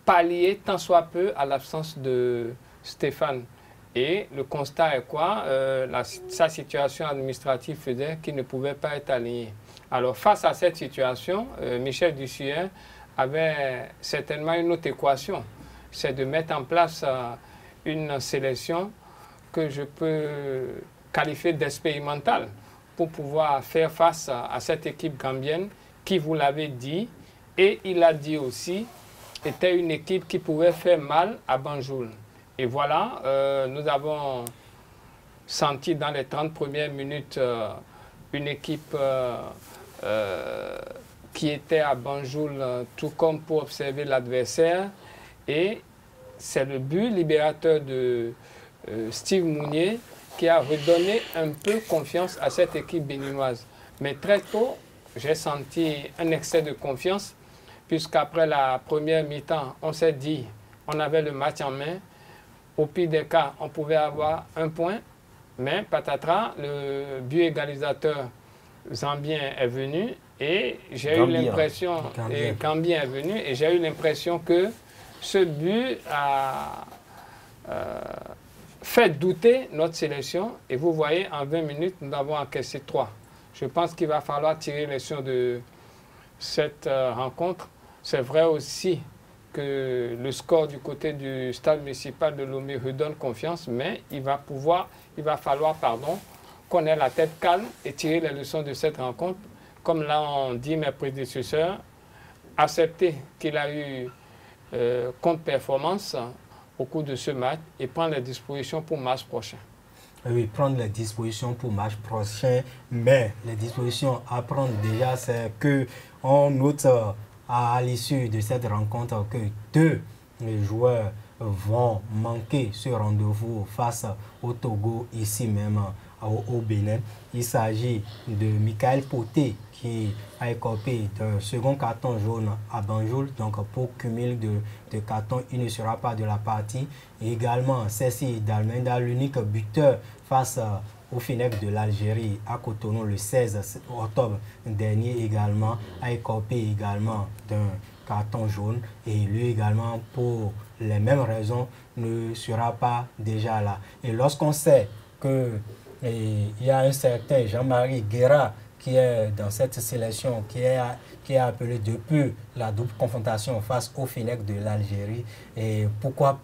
pallier tant soit peu à l'absence de Stéphane. Et le constat est quoi? Sa situation administrative faisait qu'il ne pouvait pas être aligné. Alors face à cette situation, Michel Dussuet avait certainement une autre équation. C'est de mettre en place une sélection que je peux qualifier d'expérimentale pour pouvoir faire face à cette équipe gambienne qui, vous l'avez dit, et il a dit aussi, était une équipe qui pouvait faire mal à Banjul. Et voilà, nous avons senti dans les 30 premières minutes une équipe qui était à Banjul, tout comme pour observer l'adversaire. Et c'est le but libérateur de Steve Mounier qui a redonné un peu confiance à cette équipe béninoise. Mais très tôt, j'ai senti un excès de confiance, puisqu'après la première mi-temps, on s'est dit, on avait le match en main. Au pire des cas, on pouvait avoir 1 point, mais patatras, le but égalisateur zambien est venu Et j'ai eu l'impression, Gambien est venu, et j'ai eu l'impression que ce but a fait douter notre sélection. Et vous voyez, en 20 minutes, nous avons encaissé 3. Je pense qu'il va falloir tirer les leçons de cette rencontre. C'est vrai aussi que le score du côté du stade municipal de Lomé redonne confiance, mais il va falloir qu'on ait la tête calme et tirer les leçons de cette rencontre. Comme l'ont dit mes prédécesseurs, accepter qu'il a eu contre-performance au cours de ce match et prendre les dispositions pour le match prochain. Oui, prendre les dispositions pour le match prochain, mais les dispositions à prendre déjà, c'est qu'on note à l'issue de cette rencontre que 2 joueurs vont manquer ce rendez-vous face au Togo, ici même au Bénin. Il s'agit de Michael Poté qui a écopé d'un second carton jaune à Banjul. Donc pour cumul de cartons, il ne sera pas de la partie. Et également, Ceci Dalmenda, l'unique buteur face au FENEC de l'Algérie à Cotonou le 16 octobre dernier également, a écopé également d'un carton jaune. Et lui également, pour les mêmes raisons, ne sera pas déjà là. Et lorsqu'on sait qu'il y a un certain Jean-Marie Guerra qui est dans cette sélection, qui est appelé depuis la double confrontation face au FENEC de l'Algérie, et pourquoi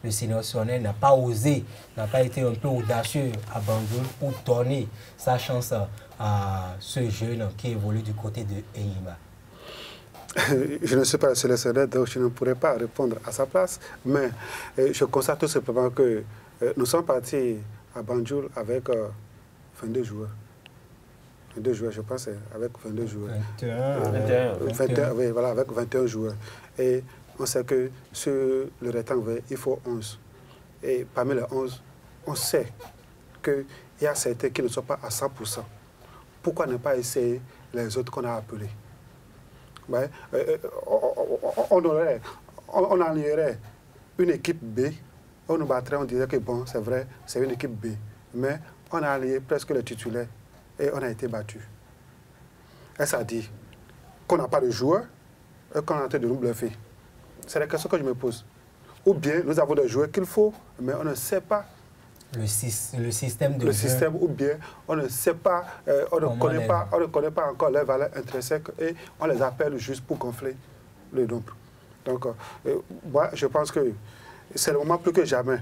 le sélectionneur n'a pas osé, n'a pas été un peu audacieux à Banjul pour donner sa chance à ce jeune qui évolue du côté de Enyimba? Je ne suis pas le sélectionneur, donc je ne pourrais pas répondre à sa place, mais je constate tout simplement que nous sommes partis à Banjul avec 22 joueurs. 22 joueurs, je pense, avec 22 joueurs. 21. Oui, voilà, avec 21 joueurs. Et on sait que sur le rectangle, il faut 11. Et parmi les 11, on sait qu'il y a certains qui ne sont pas à 100%. Pourquoi ne pas essayer les autres qu'on a appelés? Ouais, on enlierait une équipe B, on nous battrait, on dirait que bon, c'est vrai, c'est une équipe B. Mais on a allié presque les titulaires et on a été battu. Et ça dit qu'on n'a pas de joueurs et qu'on est en train de nous bluffer. C'est la question que je me pose. Ou bien nous avons des joueurs qu'il faut, mais on ne sait pas le système de le système, ou bien on ne sait pas, on ne connaît pas encore leur valeur intrinsèque et on les appelle juste pour gonfler le nombre. Donc, moi, je pense que c'est le moment plus que jamais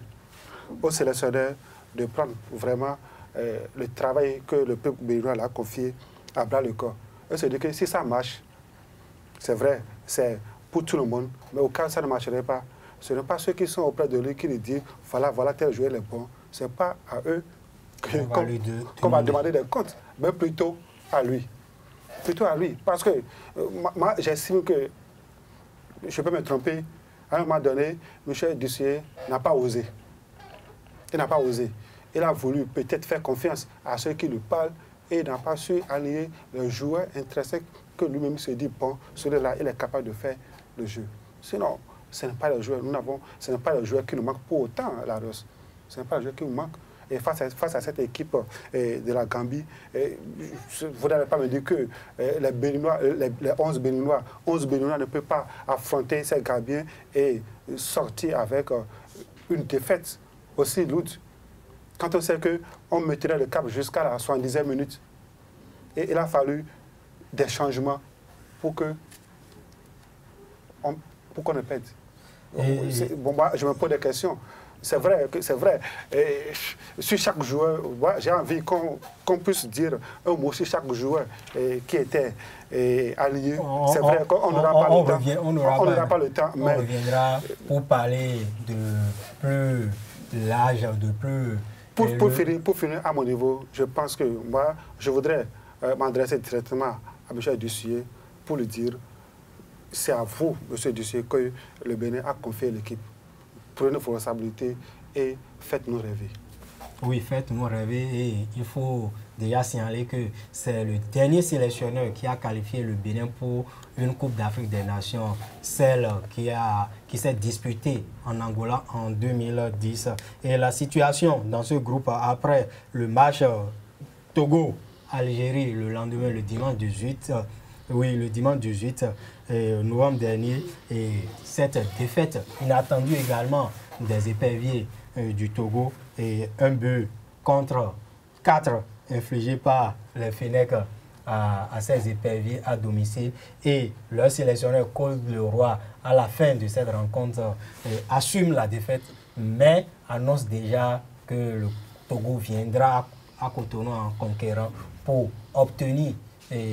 aux sélectionneurs de prendre vraiment le travail que le peuple béninois a confié à bras le corps. Et se dire que si ça marche, c'est vrai, c'est pour tout le monde, mais au cas où ça ne marcherait pas, ce n'est pas ceux qui sont auprès de lui qui lui disent voilà tel joueur est bon. Ce n'est pas à eux qu'on va demander des comptes, mais plutôt à lui. Plutôt à lui. Parce que moi, j'estime que, je peux me tromper, à un moment donné, Michel Dussier n'a pas osé. Il n'a pas osé. Il a voulu peut-être faire confiance à ceux qui lui parlent et n'a pas su allier le joueur intrinsèque que lui-même se dit, bon, celui-là, il est capable de faire le jeu. Sinon, ce n'est pas le joueur, ce n'est pas le joueur qui nous manque pour autant, la Rose. Ce n'est pas le joueur qui nous manque. Et face à cette équipe de la Gambie, vous n'allez pas me dire que les Béninois, les 11 Béninois ne peuvent pas affronter ces Gambiens et sortir avec une défaite aussi lourde. Quand on sait qu'on mettrait le cap jusqu'à la 70e minute, et il a fallu des changements pour qu'on ne perde. Bon, moi, je me pose des questions. C'est vrai, et sur chaque joueur, j'ai envie qu'on puisse dire un mot sur chaque joueur qui était allié. C'est vrai qu'on n'aura pas le temps. On reviendra pour parler de plus l'âge, de plus... Pour finir, à mon niveau, je pense que moi, je voudrais m'adresser directement à M. Dussier pour lui dire, c'est à vous, M. Dussier, que le Bénin a confié l'équipe. Prenez vos responsabilités et faites-nous rêver. Oui, faites-nous rêver, et il faut déjà signaler que c'est le dernier sélectionneur qui a qualifié le Bénin pour une Coupe d'Afrique des Nations, celle qui s'est disputée en Angola en 2010. Et la situation dans ce groupe après le match Togo Algérie le lendemain, le dimanche 18. Le dimanche 18 novembre dernier. Et cette défaite inattendue également des éperviers du Togo et un but contre 4 infligé par les Fennecs à ces éperviers à domicile. Et leur sélectionneur Claude Leroy, à la fin de cette rencontre, assume la défaite, mais annonce déjà que le Togo viendra à Cotonou en conquérant pour obtenir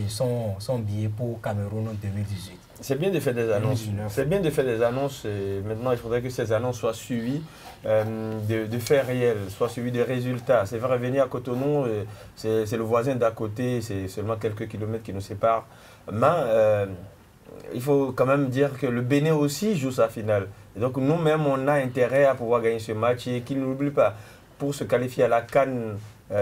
son billet pour Cameroun en 2018. C'est bien de faire des annonces. C'est bien de faire des annonces. Maintenant, il faudrait que ces annonces soient suivies de faits réels, soient suivies de résultats. C'est vrai, venir à Cotonou, c'est le voisin d'à côté, c'est seulement quelques kilomètres qui nous séparent. Mais il faut quand même dire que le Bénin aussi joue sa finale. Et donc nous-mêmes, on a intérêt à pouvoir gagner ce match et qu'il n'oublie pas, pour se qualifier à la CAN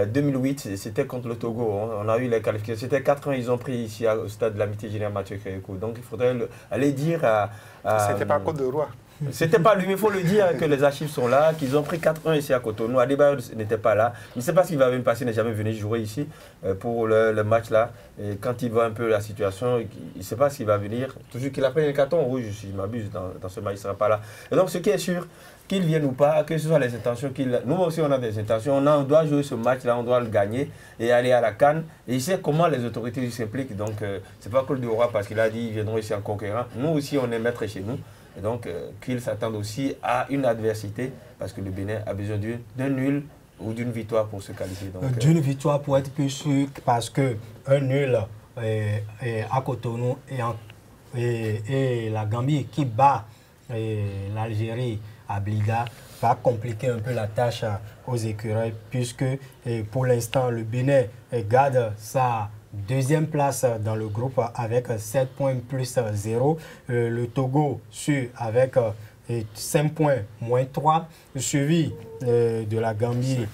2008, c'était contre le Togo. On a eu les qualifications. C'était 4 ans, ils ont pris ici au stade de l'amitié générale Mathieu Kérékou. Donc il faudrait aller dire à c'était pas Côte de Roi. C'était pas lui, mais il faut le dire que les archives sont là, qu'ils ont pris 4-1 ici à Cotonou. Adebayor n'était pas là. Il ne sait pas ce qui va venir passer, il n'est jamais venu jouer ici pour le match là. Et quand il voit un peu la situation, il ne sait pas ce qui va venir. Toujours qu'il a pris un carton rouge, si je m'abuse, dans ce match, il ne sera pas là. Et donc ce qui est sûr, qu'il vienne ou pas, que ce soit les intentions qu'il... Nous aussi on a des intentions, on doit jouer ce match là, on doit le gagner et aller à la CAN. Et il sait comment les autorités s'impliquent. Donc c'est pas Claude Leroy parce qu'il a dit qu'ils viendront ici en conquérant. Nous aussi on est maîtres chez nous. Et donc, qu'ils s'attendent aussi à une adversité, parce que le Bénin a besoin d'un nul ou d'une victoire pour se qualifier. D'une victoire pour être plus sûr, parce qu'un nul à Cotonou et la Gambie qui bat l'Algérie à Blida va compliquer un peu la tâche aux écureuils, puisque pour l'instant, le Bénin garde sa deuxième place dans le groupe avec 7 points plus 0. Le Togo suit avec 5 points moins 3, suivi de la Gambie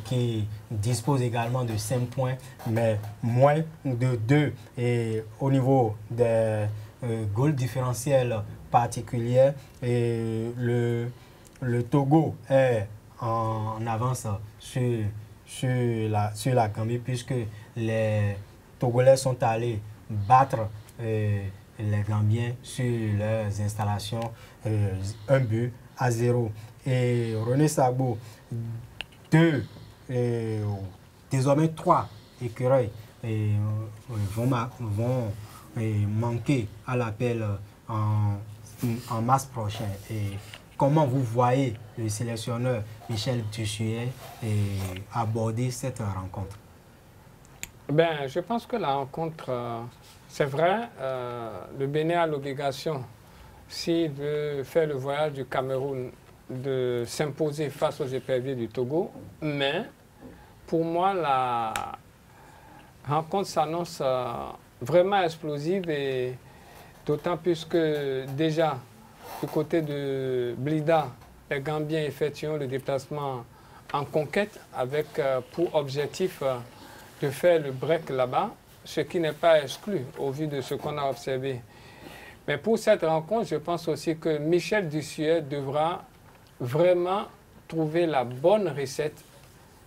qui dispose également de 5 points, mais moins de 2. Et au niveau des goals différentiels particuliers, le Togo est en avance sur la Gambie, puisque les Togolais sont allés battre les Gambiens sur leurs installations 1-0. Et René Sagbo, désormais 3 écureuils vont manquer à l'appel en mars prochain. Et comment vous voyez le sélectionneur Michel Dussuet aborder cette rencontre? Ben, je pense que la rencontre, c'est vrai, le Bénin a l'obligation, s'il veut faire le voyage du Cameroun, de s'imposer face aux éperviers du Togo. Mais pour moi, la rencontre s'annonce vraiment explosive, et d'autant plus que déjà, du côté de Blida, les Gambiens effectuent le déplacement en conquête avec pour objectif de faire le break là-bas, ce qui n'est pas exclu au vu de ce qu'on a observé. Mais pour cette rencontre, je pense aussi que Michel Dussuet devra vraiment trouver la bonne recette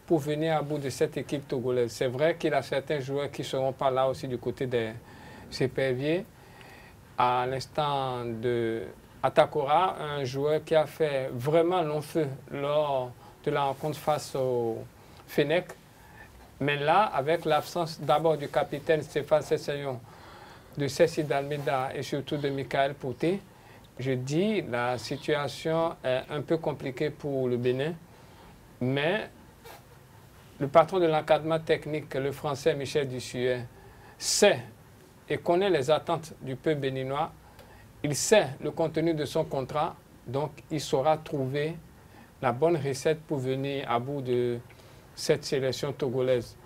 pour venir à bout de cette équipe togolaise. C'est vrai qu'il a certains joueurs qui ne seront pas là aussi du côté des éperviers. À l'instant de Atakora, un joueur qui a fait vraiment long feu lors de la rencontre face au Fennec. Mais là, avec l'absence d'abord du capitaine Stéphane Sessayon, de Cécile Dalmeda et surtout de Michael Pouté, je dis la situation est un peu compliquée pour le Bénin. Mais le patron de l'encadrement technique, le français Michel Dussuet, sait et connaît les attentes du peuple béninois. Il sait le contenu de son contrat, donc il saura trouver la bonne recette pour venir à bout de cette sélection togolaise.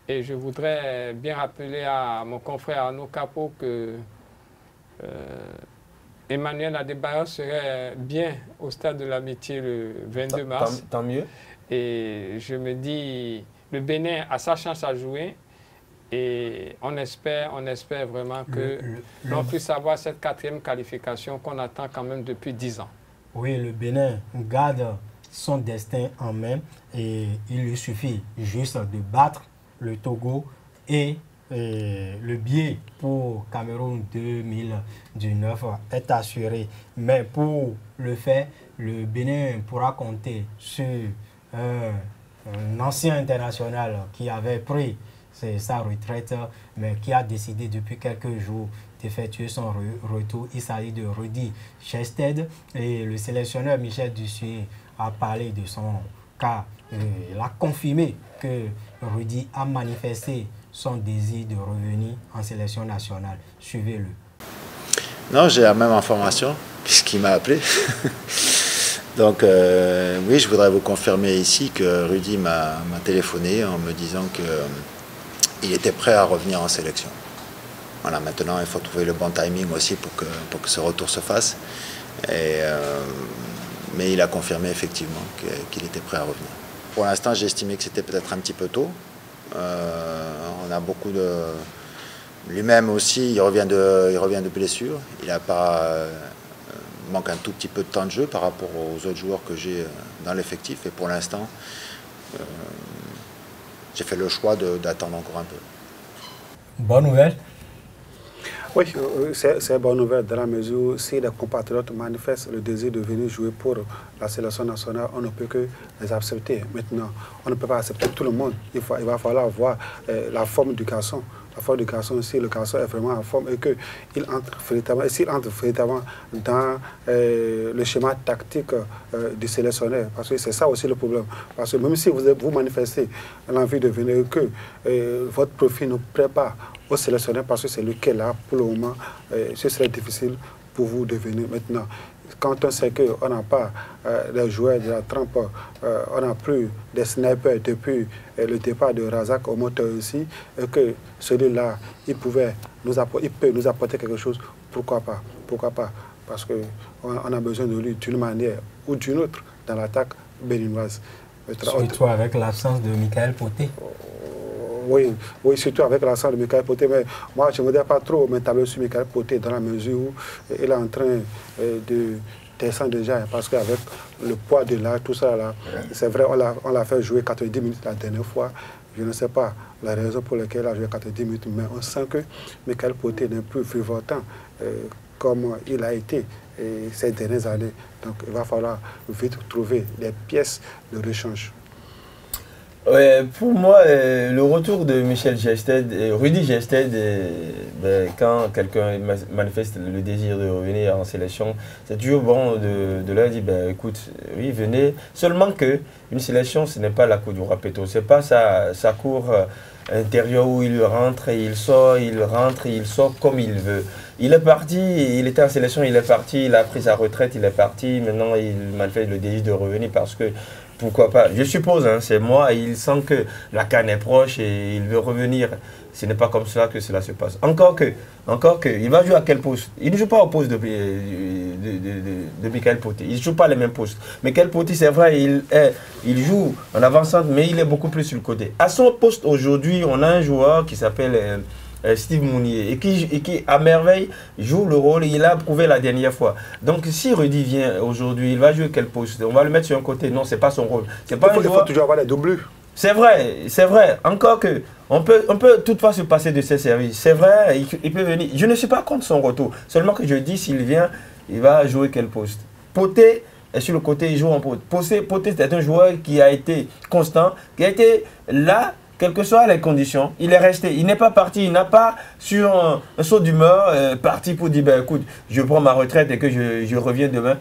Et je voudrais bien rappeler à mon confrère Arnaud Capot que Emmanuel Adebayor serait bien au stade de l'amitié le 22 mars. Tant mieux. Et je me dis, le Bénin a sa chance à jouer. Et on espère vraiment que l'on puisse avoir cette 4e qualification qu'on attend quand même depuis 10 ans. Oui, le Bénin garde son destin en main et il lui suffit juste de battre le Togo et le billet pour Cameroun 2019 est assuré. Mais pour le faire, le Bénin pourra compter sur un ancien international qui avait pris sa retraite, mais qui a décidé depuis quelques jours d'effectuer son retour. Il s'agit de Rudy Gestede et le sélectionneur Michel Dussuyer a parlé de son cas. Il a confirmé que Rudy a manifesté son désir de revenir en sélection nationale. Suivez-le. Non, j'ai la même information puisqu'il m'a appelé. Donc oui, je voudrais vous confirmer ici que Rudy m'a téléphoné en me disant qu'il était prêt à revenir en sélection. Voilà, maintenant il faut trouver le bon timing aussi pour que ce retour se fasse. Mais il a confirmé effectivement qu'il était prêt à revenir. Pour l'instant, j'ai estimé que c'était peut-être un petit peu tôt. On a beaucoup de... Lui-même aussi, il revient de blessure. Il a pas... manque un tout petit peu de temps de jeu par rapport aux autres joueurs que j'ai dans l'effectif. Et pour l'instant, j'ai fait le choix d'attendre encore un peu. Bonne nouvelle. Oui, c'est une bonne nouvelle dans la mesure où si les compatriotes manifestent le désir de venir jouer pour la sélection nationale, on ne peut que les accepter. Maintenant, on ne peut pas accepter tout le monde. Il va falloir voir la forme du garçon. La forme du garçon, si le garçon est vraiment en forme et qu'il entre véritablement dans le schéma tactique du sélectionneur. Parce que c'est ça aussi le problème. Parce que même si vous manifestez l'envie de venir, que votre profil ne plaît pas au sélectionneur, parce que c'est lui qui est là pour le moment, ce serait difficile pour vous de venir maintenant. Quand on sait qu'on n'a pas des joueurs de la trempe, on n'a plus des snipers depuis le départ de Razak au moteur aussi, et que celui-là, il peut nous apporter quelque chose, pourquoi pas? Pourquoi pas? Parce qu'on a besoin de lui d'une manière ou d'une autre dans l'attaque béninoise. Surtout avec l'absence de Michael Poté. Oui, surtout avec l'absence de Michael Poté. Mais moi, je ne voudrais pas trop m'établir sur Michael Poté dans la mesure où il est en train de descendre déjà. Parce qu'avec le poids de l'âge, tout ça, là, c'est vrai, on l'a fait jouer 90 minutes la dernière fois. Je ne sais pas la raison pour laquelle il a joué 90 minutes, mais on sent que Michael Poté n'est plus vivotant comme il a été ces dernières années. Donc, il va falloir vite trouver des pièces de rechange. Pour moi, le retour de Michel Gestede, Rudy Gestede, quand quelqu'un manifeste le désir de revenir en sélection, c'est toujours bon de leur dire, écoute, oui, venez. Seulement que une sélection, ce n'est pas la cour du Rapeto, ce n'est pas sa cour intérieure où il rentre et il sort, il rentre et il sort comme il veut. Il est parti, il était en sélection, il est parti, il a pris sa retraite, il est parti. Maintenant, il manifeste le désir de revenir parce que, pourquoi pas, je suppose, hein, c'est moi, il sent que la CAN est proche et il veut revenir. Ce n'est pas comme cela que cela se passe. Encore que, il va jouer à quel poste? Il ne joue pas au poste de Michael Poté. Il ne joue pas les mêmes postes. Michael Poté, c'est vrai, il joue en avançante, mais il est beaucoup plus sur le côté. À son poste aujourd'hui, on a un joueur qui s'appelle Steve Mounier et qui à merveille joue le rôle, il a prouvé la dernière fois. Donc si Rudy vient aujourd'hui, il va jouer quel poste? On va le mettre sur un côté? Non, c'est pas son rôle. Il faut toujours avoir les doublures. C'est vrai, c'est vrai. Encore que on peut toutefois se passer de ses services. C'est vrai, il peut venir. Je ne suis pas contre son retour. Seulement que je dis, s'il vient, il va jouer quel poste? Poté est sur le côté, il joue en poste. Poté, c'est un joueur qui a été constant, qui a été là, quelles que soient les conditions. Il est resté. Il n'est pas parti. Il n'a pas, sur un saut d'humeur, parti pour dire, écoute, je prends ma retraite et que je reviens demain.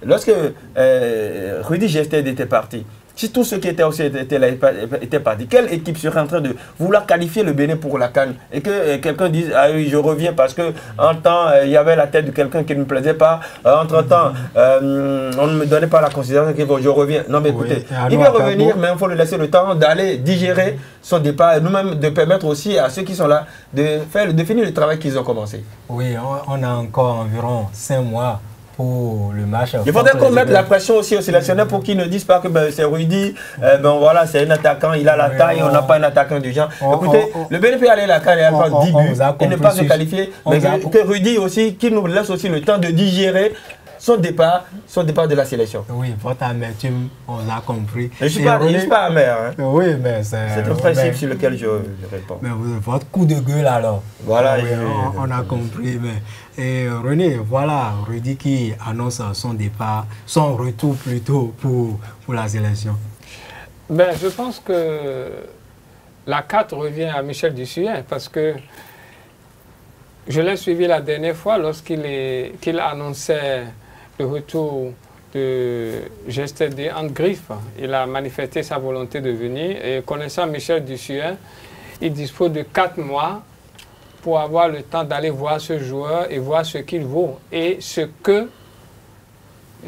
Lorsque Rudy Gestede était parti, si tous ceux qui étaient aussi étaient partis, quelle équipe serait en train de vouloir qualifier le Bénin pour la CAN et que quelqu'un dise, ah oui, je reviens parce que en temps, il y avait la tête de quelqu'un qui ne me plaisait pas, entre-temps, on ne me donnait pas la considération que je reviens. Non mais écoutez, il va revenir, mais il faut lui laisser le temps d'aller digérer son départ et nous-mêmes de permettre aussi à ceux qui sont là de finir le travail qu'ils ont commencé. Oui, on a encore environ 5 mois pour le match. Il faudrait qu'on mette la pression aussi aux sélectionneurs pour qu'ils ne disent pas que c'est Rudy, voilà, c'est un attaquant, il a la taille, on n'a pas un attaquant du genre. Écoutez, le Bénin peut aller à la CAN et prendre 10 buts et ne pas se qualifier, mais que Rudy aussi, qu'il nous laisse aussi le temps de digérer son départ de la sélection. Oui, votre amertume, on l'a compris. Je ne suis pas amer. Hein. Oui, mais c'est un principe sur lequel je réponds. Mais votre coup de gueule alors. Voilà. Oui, on a compris. Mais, et René, voilà, Rudy qui annonce son départ, son retour plutôt pour la sélection. Ben, je pense que la 4 revient à Michel Dussuyen parce que je l'ai suivi la dernière fois lorsqu'il annonçait le retour de GSTD en griffe. Il a manifesté sa volonté de venir et connaissant Michel Dussuyen, il dispose de 4 mois pour avoir le temps d'aller voir ce joueur et voir ce qu'il vaut et ce que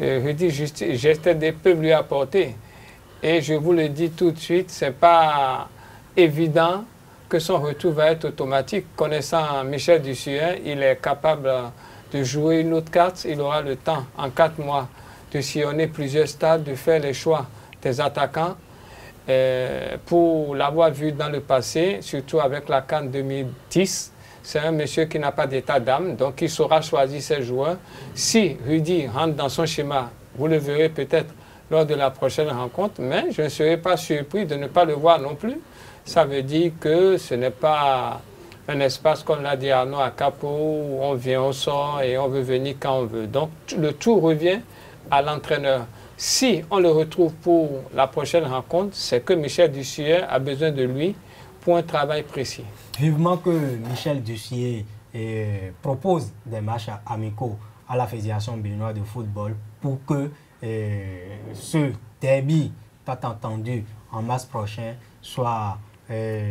GSTD peut lui apporter. Et je vous le dis tout de suite, ce n'est pas évident que son retour va être automatique. Connaissant Michel Dussuyen, il est capable de jouer une autre carte. Il aura le temps, en 4 mois, de sillonner plusieurs stades, de faire les choix des attaquants. Pour l'avoir vu dans le passé, surtout avec la CAN 2010, c'est un monsieur qui n'a pas d'état d'âme, donc il saura choisir ses joueurs. Si Rudy rentre dans son schéma, vous le verrez peut-être lors de la prochaine rencontre, mais je ne serai pas surpris de ne pas le voir non plus. Ça veut dire que ce n'est pas un espace, comme l'a dit Arnaud à Capo, où on vient au sort et on veut venir quand on veut. Donc le tout revient à l'entraîneur. Si on le retrouve pour la prochaine rencontre, c'est que Michel Dussuyen a besoin de lui pour un travail précis. Vivement que Michel Dussuyen propose des matchs amicaux à la Fédération béninoise de football pour que ce derby, tant entendu, en mars prochain, soit un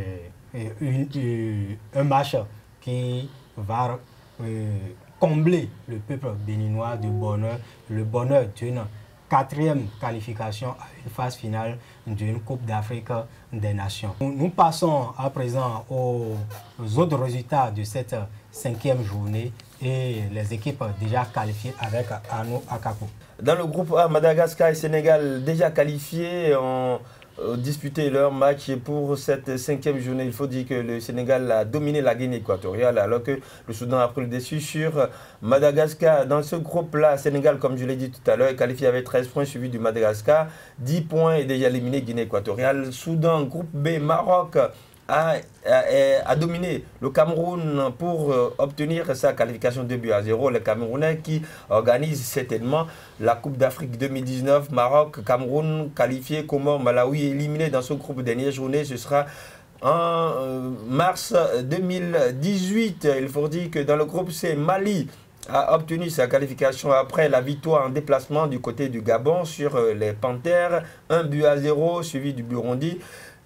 match qui va combler le peuple béninois de bonheur, le bonheur d'une 4e qualification à une phase finale d'une Coupe d'Afrique des Nations. Nous passons à présent aux autres résultats de cette 5e journée et les équipes déjà qualifiées avec Arnaud Akapo. Dans le groupe A, Madagascar et Sénégal déjà qualifiés ont disputé leur match pour cette 5e journée. Il faut dire que le Sénégal a dominé la Guinée équatoriale alors que le Soudan a pris le dessus sur Madagascar. Dans ce groupe-là, Sénégal, comme je l'ai dit tout à l'heure, est qualifié avec 13 points, suivi du Madagascar. 10 points et déjà éliminé Guinée équatoriale. Soudan, groupe B, Maroc a dominé le Cameroun pour obtenir sa qualification 2-0. Les Camerounais qui organisent certainement la Coupe d'Afrique 2019. Maroc, Cameroun qualifié, Comores, Malawi éliminé dans ce groupe. Dernière journée, ce sera en mars 2018. Il faut dire que dans le groupe C, Mali a obtenu sa qualification après la victoire en déplacement du côté du Gabon sur les Panthères. 1-0 suivi du Burundi.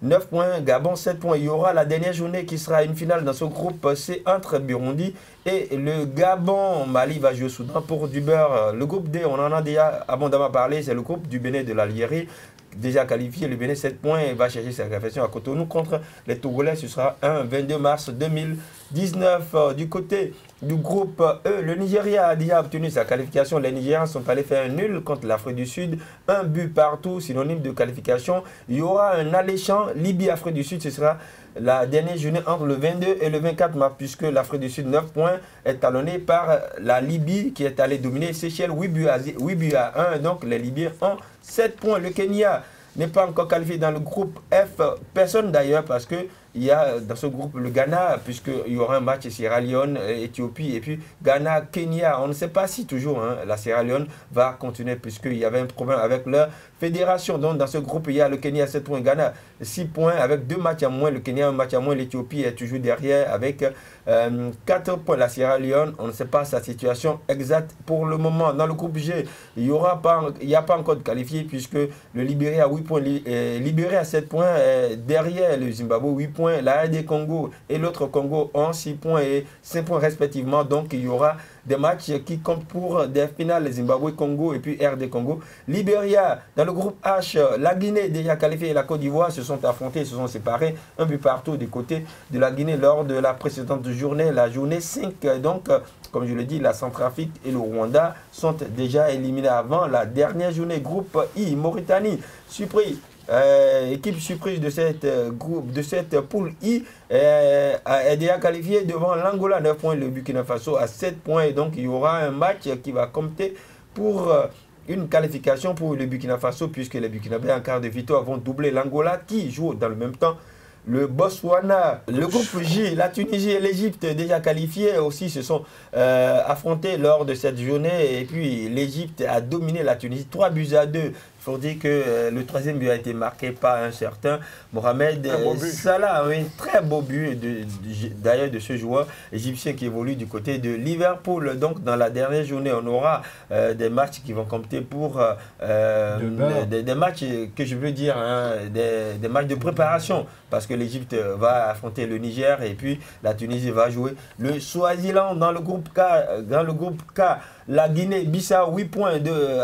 9 points, Gabon 7 points. Il y aura la dernière journée qui sera une finale dans ce groupe C entre Burundi et le Gabon. Mali va jouer au Soudan pour du beurre. Le groupe D, on en a déjà abondamment parlé, c'est le groupe du Bénin de l'Algérie. Déjà qualifié, le Bénin 7 points et va chercher sa qualification à Cotonou contre les Togolais. Ce sera un 22 mars 2019. Du côté du groupe E, le Nigeria a déjà obtenu sa qualification. Les Nigériens sont allés faire un nul contre l'Afrique du Sud. 1 but partout, synonyme de qualification. Il y aura un alléchant Libye-Afrique du Sud. Ce sera la dernière journée entre le 22 et le 24 mars, puisque l'Afrique du Sud, 9 points, est talonnée par la Libye qui est allée dominer Seychelles 8 buts à 1. Donc les Libyens ont 7 points. Le Kenya n'est pas encore qualifié dans le groupe F. Personne d'ailleurs, parce que il y a dans ce groupe le Ghana, puisqu'il y aura un match Sierra Leone, Éthiopie, et puis Ghana, Kenya. On ne sait pas si toujours la Sierra Leone va continuer, puisqu'il y avait un problème avec leur fédération. Donc dans ce groupe, il y a le Kenya 7 points, Ghana 6 points, avec 2 matchs à moins. Le Kenya 1 match à moins, l'Éthiopie est toujours derrière avec 4 points. La Sierra Leone, on ne sait pas sa situation exacte pour le moment. Dans le groupe G, il n'y a pas encore de qualifié, puisque le Libéria a 8 points, Libéria a 7 points, derrière le Zimbabwe 8 points. La RD Congo et l'autre Congo ont 6 points et 5 points respectivement. Donc il y aura des matchs qui comptent pour des finales, Zimbabwe-Congo et puis RD Congo. Libéria, dans le groupe H, la Guinée déjà qualifiée et la Côte d'Ivoire se sont affrontés, se sont séparés. Un but partout du côté de la Guinée lors de la précédente journée, la journée 5. Donc, comme je le dis, la Centrafrique et le Rwanda sont déjà éliminés avant la dernière journée. Groupe I, Mauritanie, surpris. Équipe surprise de cette poule I est déjà qualifiée devant l'Angola 9 points, le Burkina Faso à 7 points et donc il y aura un match qui va compter pour une qualification pour le Burkina Faso, puisque les Burkinabés en quart de victoire vont doubler l'Angola qui joue dans le même temps le Botswana. Le groupe J, la Tunisie et l'Égypte déjà qualifiés aussi se sont affrontés lors de cette journée. Et puis l'Égypte a dominé la Tunisie 3-2. Il faut dire que le troisième but a été marqué par un certain Mohamed Salah. Un très beau but d'ailleurs de ce joueur égyptien qui évolue du côté de Liverpool. Donc dans la dernière journée, on aura des matchs qui vont compter pour des matchs que je veux dire, hein, des matchs de préparation. Parce que l'Égypte va affronter le Niger et puis la Tunisie va jouer le Swaziland dans le groupe K. Dans le groupe K, la Guinée-Bissau 8 points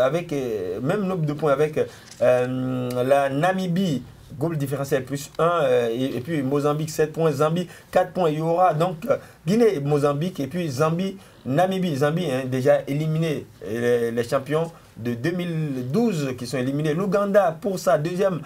avec même nombre de points avec la Namibie, goal différentiel plus 1 et puis Mozambique 7 points, Zambie 4 points. Il y aura donc Guinée, Mozambique et puis Zambie, Namibie. Zambie hein, déjà éliminé les champions de 2012 qui sont éliminés. L'Ouganda pour sa deuxième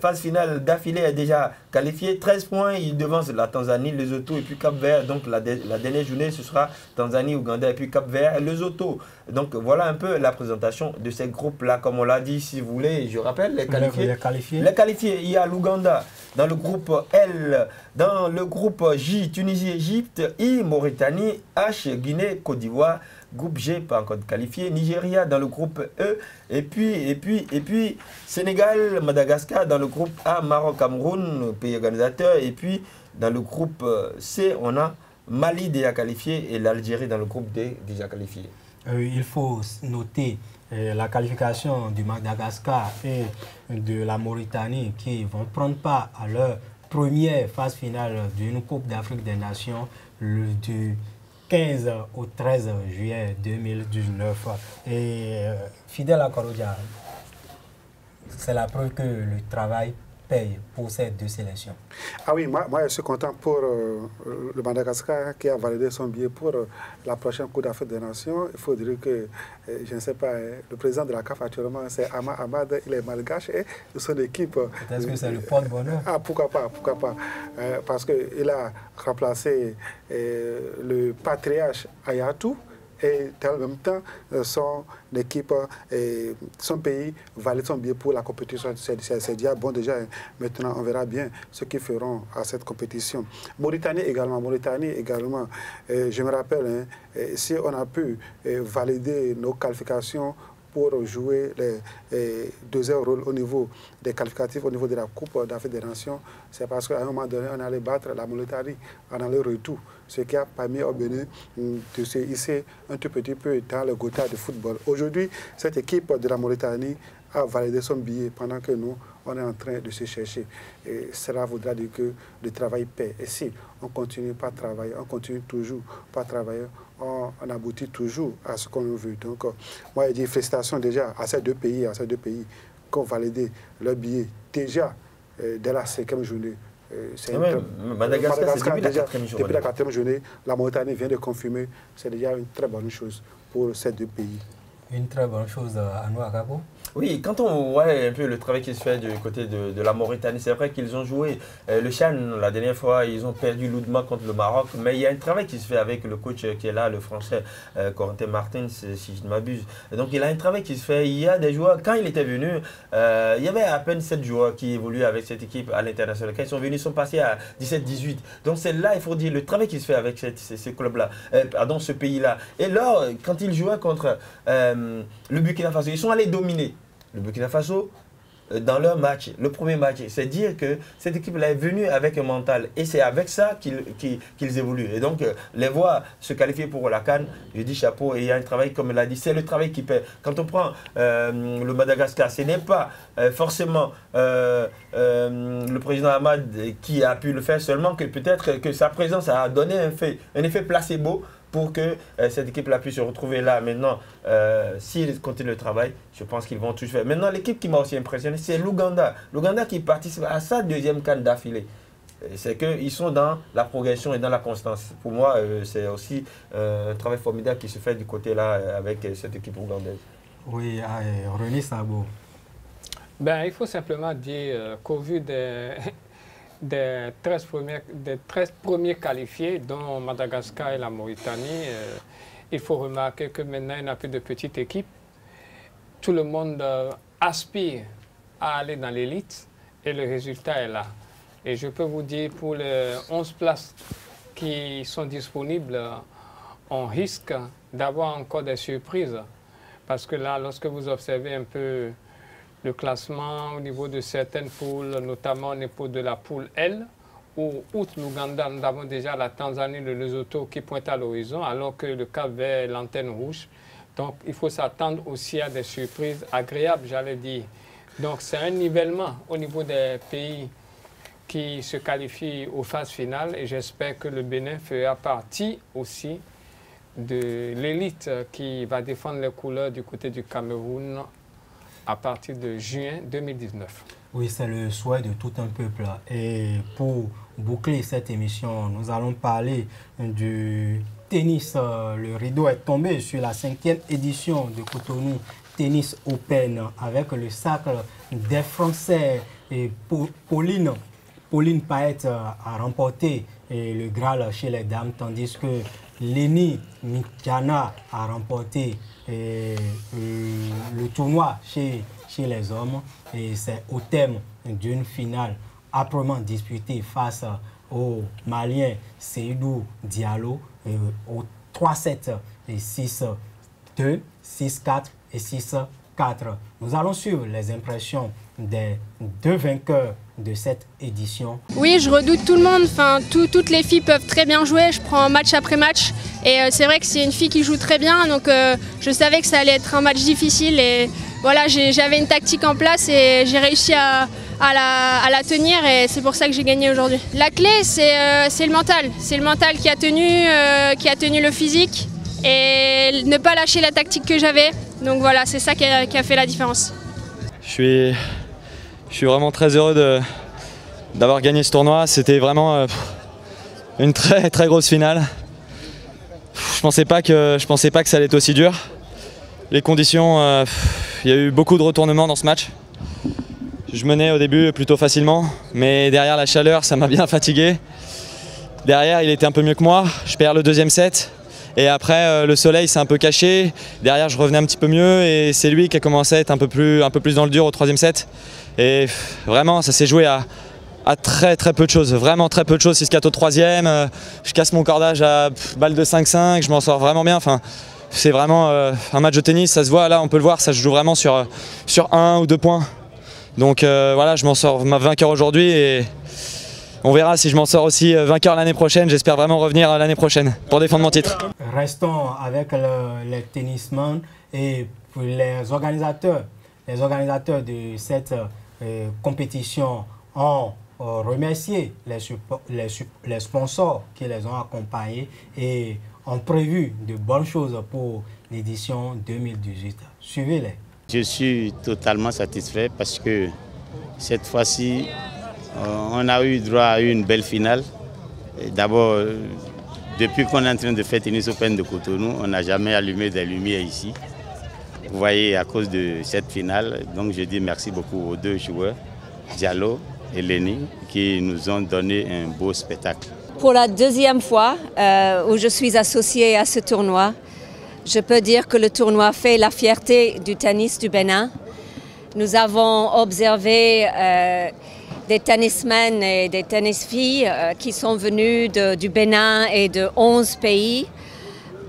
phase finale d'affilée est déjà qualifié. 13 points, il devance la Tanzanie, Lesotho et puis Cap-Vert. Donc la dernière journée ce sera Tanzanie, Ouganda et puis Cap-Vert et Lesotho. Donc voilà un peu la présentation de ces groupes-là. Comme on l'a dit, si vous voulez, je rappelle les qualifiés. Les qualifiés, il y a l'Ouganda dans le groupe L, dans le groupe J, Tunisie, Égypte, I, Mauritanie, H, Guinée, Côte d'Ivoire. Groupe G, pas encore qualifié. Nigeria dans le groupe E. Et puis Sénégal, Madagascar dans le groupe A. Maroc, Cameroun, pays organisateur. Et puis dans le groupe C, on a Mali déjà qualifié et l'Algérie dans le groupe D déjà qualifié. Il faut noter la qualification du Madagascar et de la Mauritanie qui vont prendre part à leur première phase finale d'une Coupe d'Afrique des Nations du 15 au 13 juillet 2019. Et fidèle à Korodia, c'est la preuve que le travail paye pour ces deux sélections. Ah oui, moi je suis content pour le Madagascar qui a validé son billet pour la prochaine Coupe d'Afrique des Nations. Il faut dire que, je ne sais pas, le président de la CAF actuellement, c'est Ahmad, il est malgache et son équipe... Est-ce que c'est le porte-bonheur? Ah, pourquoi pas. Parce qu'il a remplacé le patriarche Ayatou. Et en même temps, son équipe, son pays valide son billet pour la compétition. C'est déjà bon déjà. Maintenant, on verra bien ce qu'ils feront à cette compétition. Mauritanie également, je me rappelle, si on a pu valider nos qualifications pour jouer les deuxième rôle au niveau des qualificatifs, au niveau de la Coupe d'Afrique des Nations, c'est parce qu'à un moment donné, on allait battre la Mauritanie en aller-retour, ce qui a permis au Bénin de se hisser un tout petit peu dans le quota de football. Aujourd'hui, cette équipe de la Mauritanie a validé son billet pendant que nous, on est en train de se chercher. Et cela voudra dire que le travail paie. Et si on continue pas à travailler, on continue toujours pas à travailler, on aboutit toujours à ce qu'on veut. Donc, moi, je dis félicitations déjà à ces deux pays qui ont validé leur billet déjà dès la 5e journée. Madagascar, c'est depuis la 4e journée. La Mauritanie vient de confirmer. C'est déjà une très bonne chose pour ces deux pays. Une très bonne chose à nous, à Gabo. Oui, quand on voit un peu le travail qui se fait du côté de la Mauritanie, c'est vrai qu'ils ont joué le Chan la dernière fois, ils ont perdu lourdement contre le Maroc, mais il y a un travail qui se fait avec le coach qui est là, le français Corentin Martins, si je ne m'abuse. Donc il a un travail qui se fait, il y a des joueurs, quand il était venu, il y avait à peine 7 joueurs qui évoluaient avec cette équipe à l'international. Quand ils sont venus, ils sont passés à 17-18. Donc c'est là, il faut dire, le travail qui se fait avec ces clubs-là, pardon, ce pays-là. Et là, quand ils jouaient contre le Burkina Faso, ils sont allés dominer le Burkina Faso dans leur match, le premier match. C'est dire que cette équipe-là est venue avec un mental et c'est avec ça qu'ils évoluent. Et donc, les voir se qualifier pour la CAN, je dis chapeau, et il y a un travail, comme elle a dit, c'est le travail qui paie. Quand on prend le Madagascar, ce n'est pas forcément le président Ahmad qui a pu le faire, seulement que peut-être que sa présence a donné un effet placebo pour que cette équipe-là puisse se retrouver là. Maintenant, s'ils continuent le travail, je pense qu'ils vont tout faire. Maintenant, l'équipe qui m'a aussi impressionné, c'est l'Ouganda. L'Ouganda qui participe à sa deuxième CAN d'affilée. C'est qu'ils sont dans la progression et dans la constance. Pour moi, c'est aussi un travail formidable qui se fait du côté là avec cette équipe ougandaise. Oui, René Sabo. Ben, il faut simplement dire qu'au vu des 13 premiers qualifiés, dont Madagascar et la Mauritanie, il faut remarquer que maintenant, il n'y a plus de petites équipes. tout le monde aspire à aller dans l'élite et le résultat est là. Et je peux vous dire, pour les 11 places qui sont disponibles, on risque d'avoir encore des surprises. Parce que là, lorsque vous observez un peu le classement au niveau de certaines poules, notamment au niveau de la poule L, où, outre l'Ouganda, nous avons déjà la Tanzanie, le Lesotho qui pointe à l'horizon, alors que le Cap-Vert est l'antenne rouge. Donc, il faut s'attendre aussi à des surprises agréables, j'allais dire. Donc, c'est un nivellement au niveau des pays qui se qualifient aux phases finales et j'espère que le Bénin fera partie aussi de l'élite qui va défendre les couleurs du côté du Cameroun à partir de juin 2019. Oui, c'est le souhait de tout un peuple. Et pour boucler cette émission, nous allons parler du tennis. Le rideau est tombé sur la 5e édition de Cotonou Tennis Open avec le sacre des Français. Et Pauline Paët a remporté le Graal chez les dames, tandis que Leni Mitiana a remporté le tournoi chez les hommes. Et c'est au terme d'une finale âprement disputée face au Malien Seydou Diallo au 3-7 et 6-2, 6-4 et 6-4. Nous allons suivre les impressions des deux vainqueurs de cette édition. Oui, je redoute tout le monde. Enfin, toutes les filles peuvent très bien jouer. Je prends match après match. Et c'est vrai que c'est une fille qui joue très bien. Donc je savais que ça allait être un match difficile. Et voilà, j'avais une tactique en place et j'ai réussi à la tenir. Et c'est pour ça que j'ai gagné aujourd'hui. La clé, c'est le mental. C'est le mental qui a tenu le physique. Et ne pas lâcher la tactique que j'avais. Donc voilà, c'est ça qui a fait la différence. Je suis vraiment très heureux d'avoir gagné ce tournoi. C'était vraiment une très très grosse finale. Je pensais pas que ça allait être aussi dur. Les conditions, il y a eu beaucoup de retournements dans ce match. Je menais au début plutôt facilement, mais derrière la chaleur, ça m'a bien fatigué. Derrière, il était un peu mieux que moi. Je perds le deuxième set. Et après, le soleil s'est un peu caché. Derrière, je revenais un petit peu mieux et c'est lui qui a commencé à être un peu plus dans le dur au troisième set. Et vraiment, ça s'est joué à très peu de choses. Vraiment très peu de choses. 6-4 au troisième. Je casse mon cordage à balle de 5-5. Je m'en sors vraiment bien. Enfin, c'est vraiment un match de tennis. Ça se voit, là, on peut le voir. Ça se joue vraiment sur 1 ou 2 points. Donc voilà, je m'en sors vainqueur aujourd'hui et on verra si je m'en sors aussi vainqueur l'année prochaine. J'espère vraiment revenir l'année prochaine pour défendre mon titre. Restons avec les tennismen et pour les organisateurs de cette compétition ont remercié les sponsors qui les ont accompagnés et ont prévu de bonnes choses pour l'édition 2018. Suivez-les. Je suis totalement satisfait parce que cette fois-ci, on a eu droit à une belle finale. D'abord, depuis qu'on est en train de faire Tennis Open de Cotonou, on n'a jamais allumé des lumières ici. Vous voyez, à cause de cette finale, donc je dis merci beaucoup aux deux joueurs, Diallo et Leni, qui nous ont donné un beau spectacle. Pour la deuxième fois où je suis associée à ce tournoi, je peux dire que le tournoi fait la fierté du tennis du Bénin. Nous avons observé des tennismen et des tennisfilles qui sont venus du Bénin et de 11 pays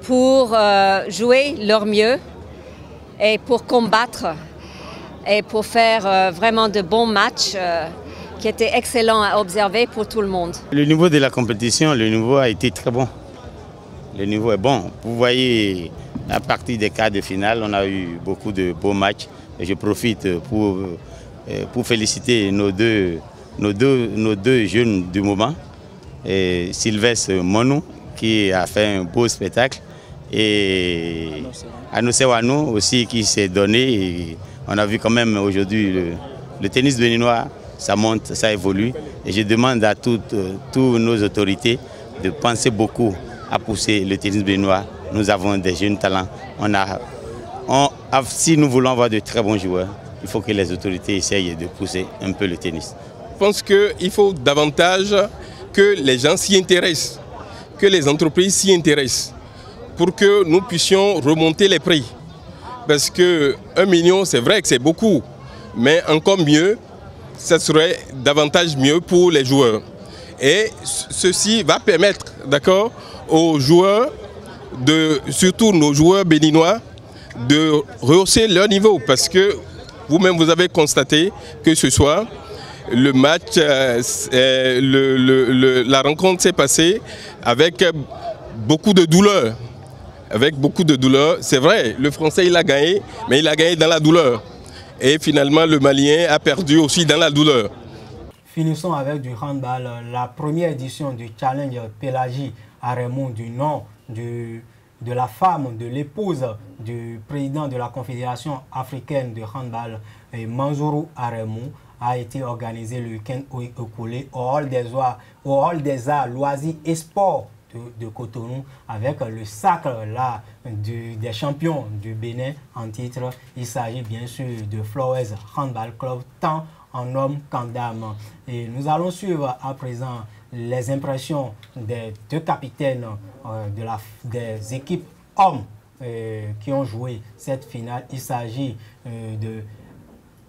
pour jouer leur mieux et pour combattre et pour faire vraiment de bons matchs qui étaient excellents à observer pour tout le monde. Le niveau de la compétition, le niveau a été très bon. Le niveau est bon. Vous voyez, à partir des quarts de finale, on a eu beaucoup de beaux matchs. Et je profite pour féliciter nos deux jeunes du moment. Et Sylvestre Monou, qui a fait un beau spectacle. Et Anousé Wanou aussi, qui s'est donné. Et on a vu quand même aujourd'hui le tennis béninois, ça monte, ça évolue. Et je demande à toutes nos autorités de penser beaucoup à pousser le tennis béninois. Nous avons des jeunes talents. Si nous voulons avoir de très bons joueurs, il faut que les autorités essayent de pousser un peu le tennis. Je pense qu'il faut davantage que les gens s'y intéressent, que les entreprises s'y intéressent, pour que nous puissions remonter les prix. parce que 1 million, c'est vrai que c'est beaucoup, mais encore mieux, ça serait davantage mieux pour les joueurs. Et ceci va permettre, d'accord, aux joueurs, surtout nos joueurs béninois, de rehausser leur niveau, parce que vous-même vous avez constaté que ce soir, le match, la rencontre s'est passée avec beaucoup de douleur. C'est vrai, le Français il a gagné, mais il a gagné dans la douleur. Et finalement, le Malien a perdu aussi dans la douleur. Finissons avec du handball. La première édition du Challenge Pélagie Aremou, du nom de la femme, de l'épouse du président de la Confédération africaine de handball, Manzourou Aremou, a été organisée le week-end écoulé au Hall des Arts, Loisirs et Sports de Cotonou, avec le sacre là, des champions du Bénin en titre. Il s'agit bien sûr de Flores Handball Club, tant en hommes qu'en dames. Et nous allons suivre à présent les impressions des deux capitaines des équipes hommes qui ont joué cette finale. Il s'agit de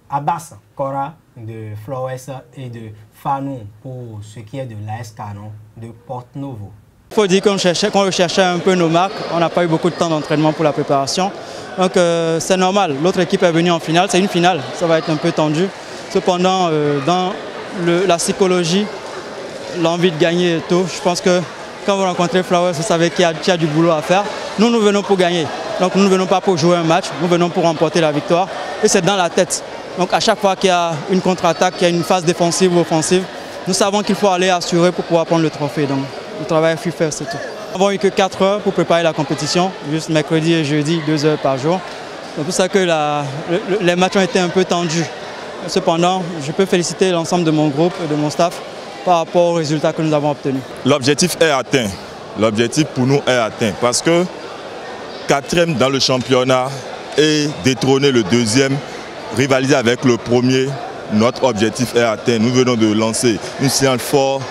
Abbas Kora de Flores et de Fanou pour ce qui est de l'AS Canon de Porte-Novo. Il faut dire qu'on recherchait un peu nos marques. On n'a pas eu beaucoup de temps d'entraînement pour la préparation. Donc c'est normal. L'autre équipe est venue en finale. C'est une finale. Ça va être un peu tendu. Cependant, dans la psychologie, l'envie de gagner et tout, je pense que quand vous rencontrez Flowers, vous savez qu'il y a du boulot à faire. Nous venons pour gagner. Donc nous ne venons pas pour jouer un match. Nous venons pour remporter la victoire. Et c'est dans la tête. Donc à chaque fois qu'il y a une contre-attaque, qu'il y a une phase défensive ou offensive, nous savons qu'il faut aller assurer pour pouvoir prendre le trophée. Donc le travail fut fait, c'est tout. Nous n'avons eu que 4 heures pour préparer la compétition, juste mercredi et jeudi, 2 heures par jour. C'est pour ça que les matchs ont été un peu tendus. Cependant, je peux féliciter l'ensemble de mon groupe et de mon staff par rapport aux résultats que nous avons obtenus. L'objectif est atteint. L'objectif pour nous est atteint parce que 4e dans le championnat et détrôner le 2e, rivaliser avec le 1er, notre objectif est atteint. Nous venons de lancer une signal forte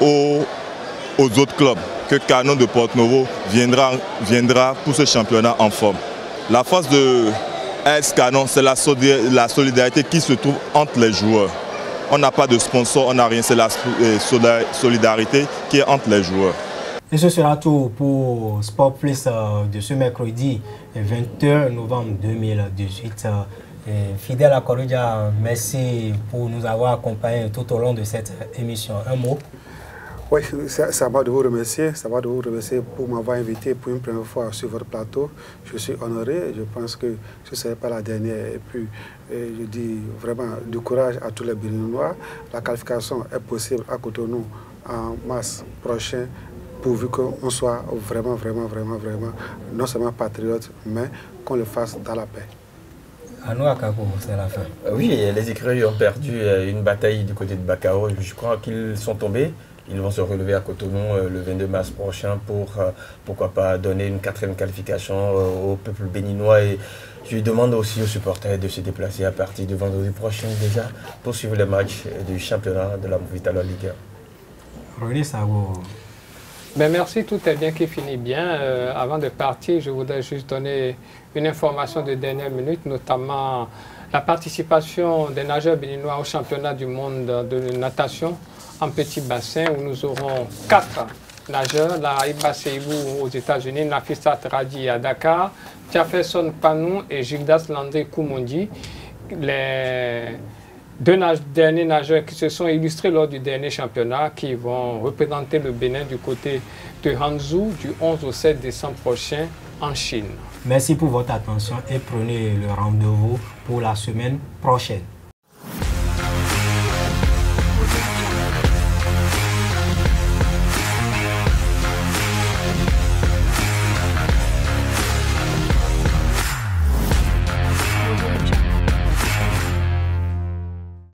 aux autres clubs que Canon de Porte-Novo viendra pour ce championnat en forme. La force de AS Canon, c'est la solidarité qui se trouve entre les joueurs. On n'a pas de sponsor, on n'a rien, c'est la solidarité qui est entre les joueurs. Et ce sera tout pour Sport Plus de ce mercredi 21 novembre 2018. Fidèle à Corridja, merci pour nous avoir accompagnés tout au long de cette émission. Un mot? Oui, ça va de vous remercier. Ça va de vous remercier pour m'avoir invité pour une première fois sur votre plateau. Je suis honoré. Je pense que ce ne serait pas la dernière. Et puis, je dis vraiment du courage à tous les Béninois. La qualification est possible à Cotonou en mars prochain, pourvu qu'on soit vraiment, non seulement patriotes, mais qu'on le fasse dans la paix. À nous, à Kako, c'est la fin. Oui, les écureuils ont perdu une bataille du côté de Bakao. Je crois qu'ils sont tombés. Ils vont se relever à Cotonou le 22 mars prochain pour, pourquoi pas, donner une 4e qualification au peuple béninois. Et je demande aussi aux supporters de se déplacer à partir de vendredi prochain déjà pour suivre les matchs du championnat de la Vitalo Ligue 1. René Sago. Ben merci, tout est bien qui finit bien. Avant de partir, je voudrais juste donner une information de dernière minute, notamment la participation des nageurs béninois au championnat du monde de natation en petit bassin, où nous aurons 4 nageurs, la Iba Seibou aux États-Unis, Nafisa Tradi à Dakar, Jefferson Panou et Gildas Landé Koumondi. Les 2 derniers nageurs qui se sont illustrés lors du dernier championnat, qui vont représenter le Bénin du côté de Hangzhou du 11 au 7 décembre prochain en Chine. Merci pour votre attention et prenez le rendez-vous pour la semaine prochaine.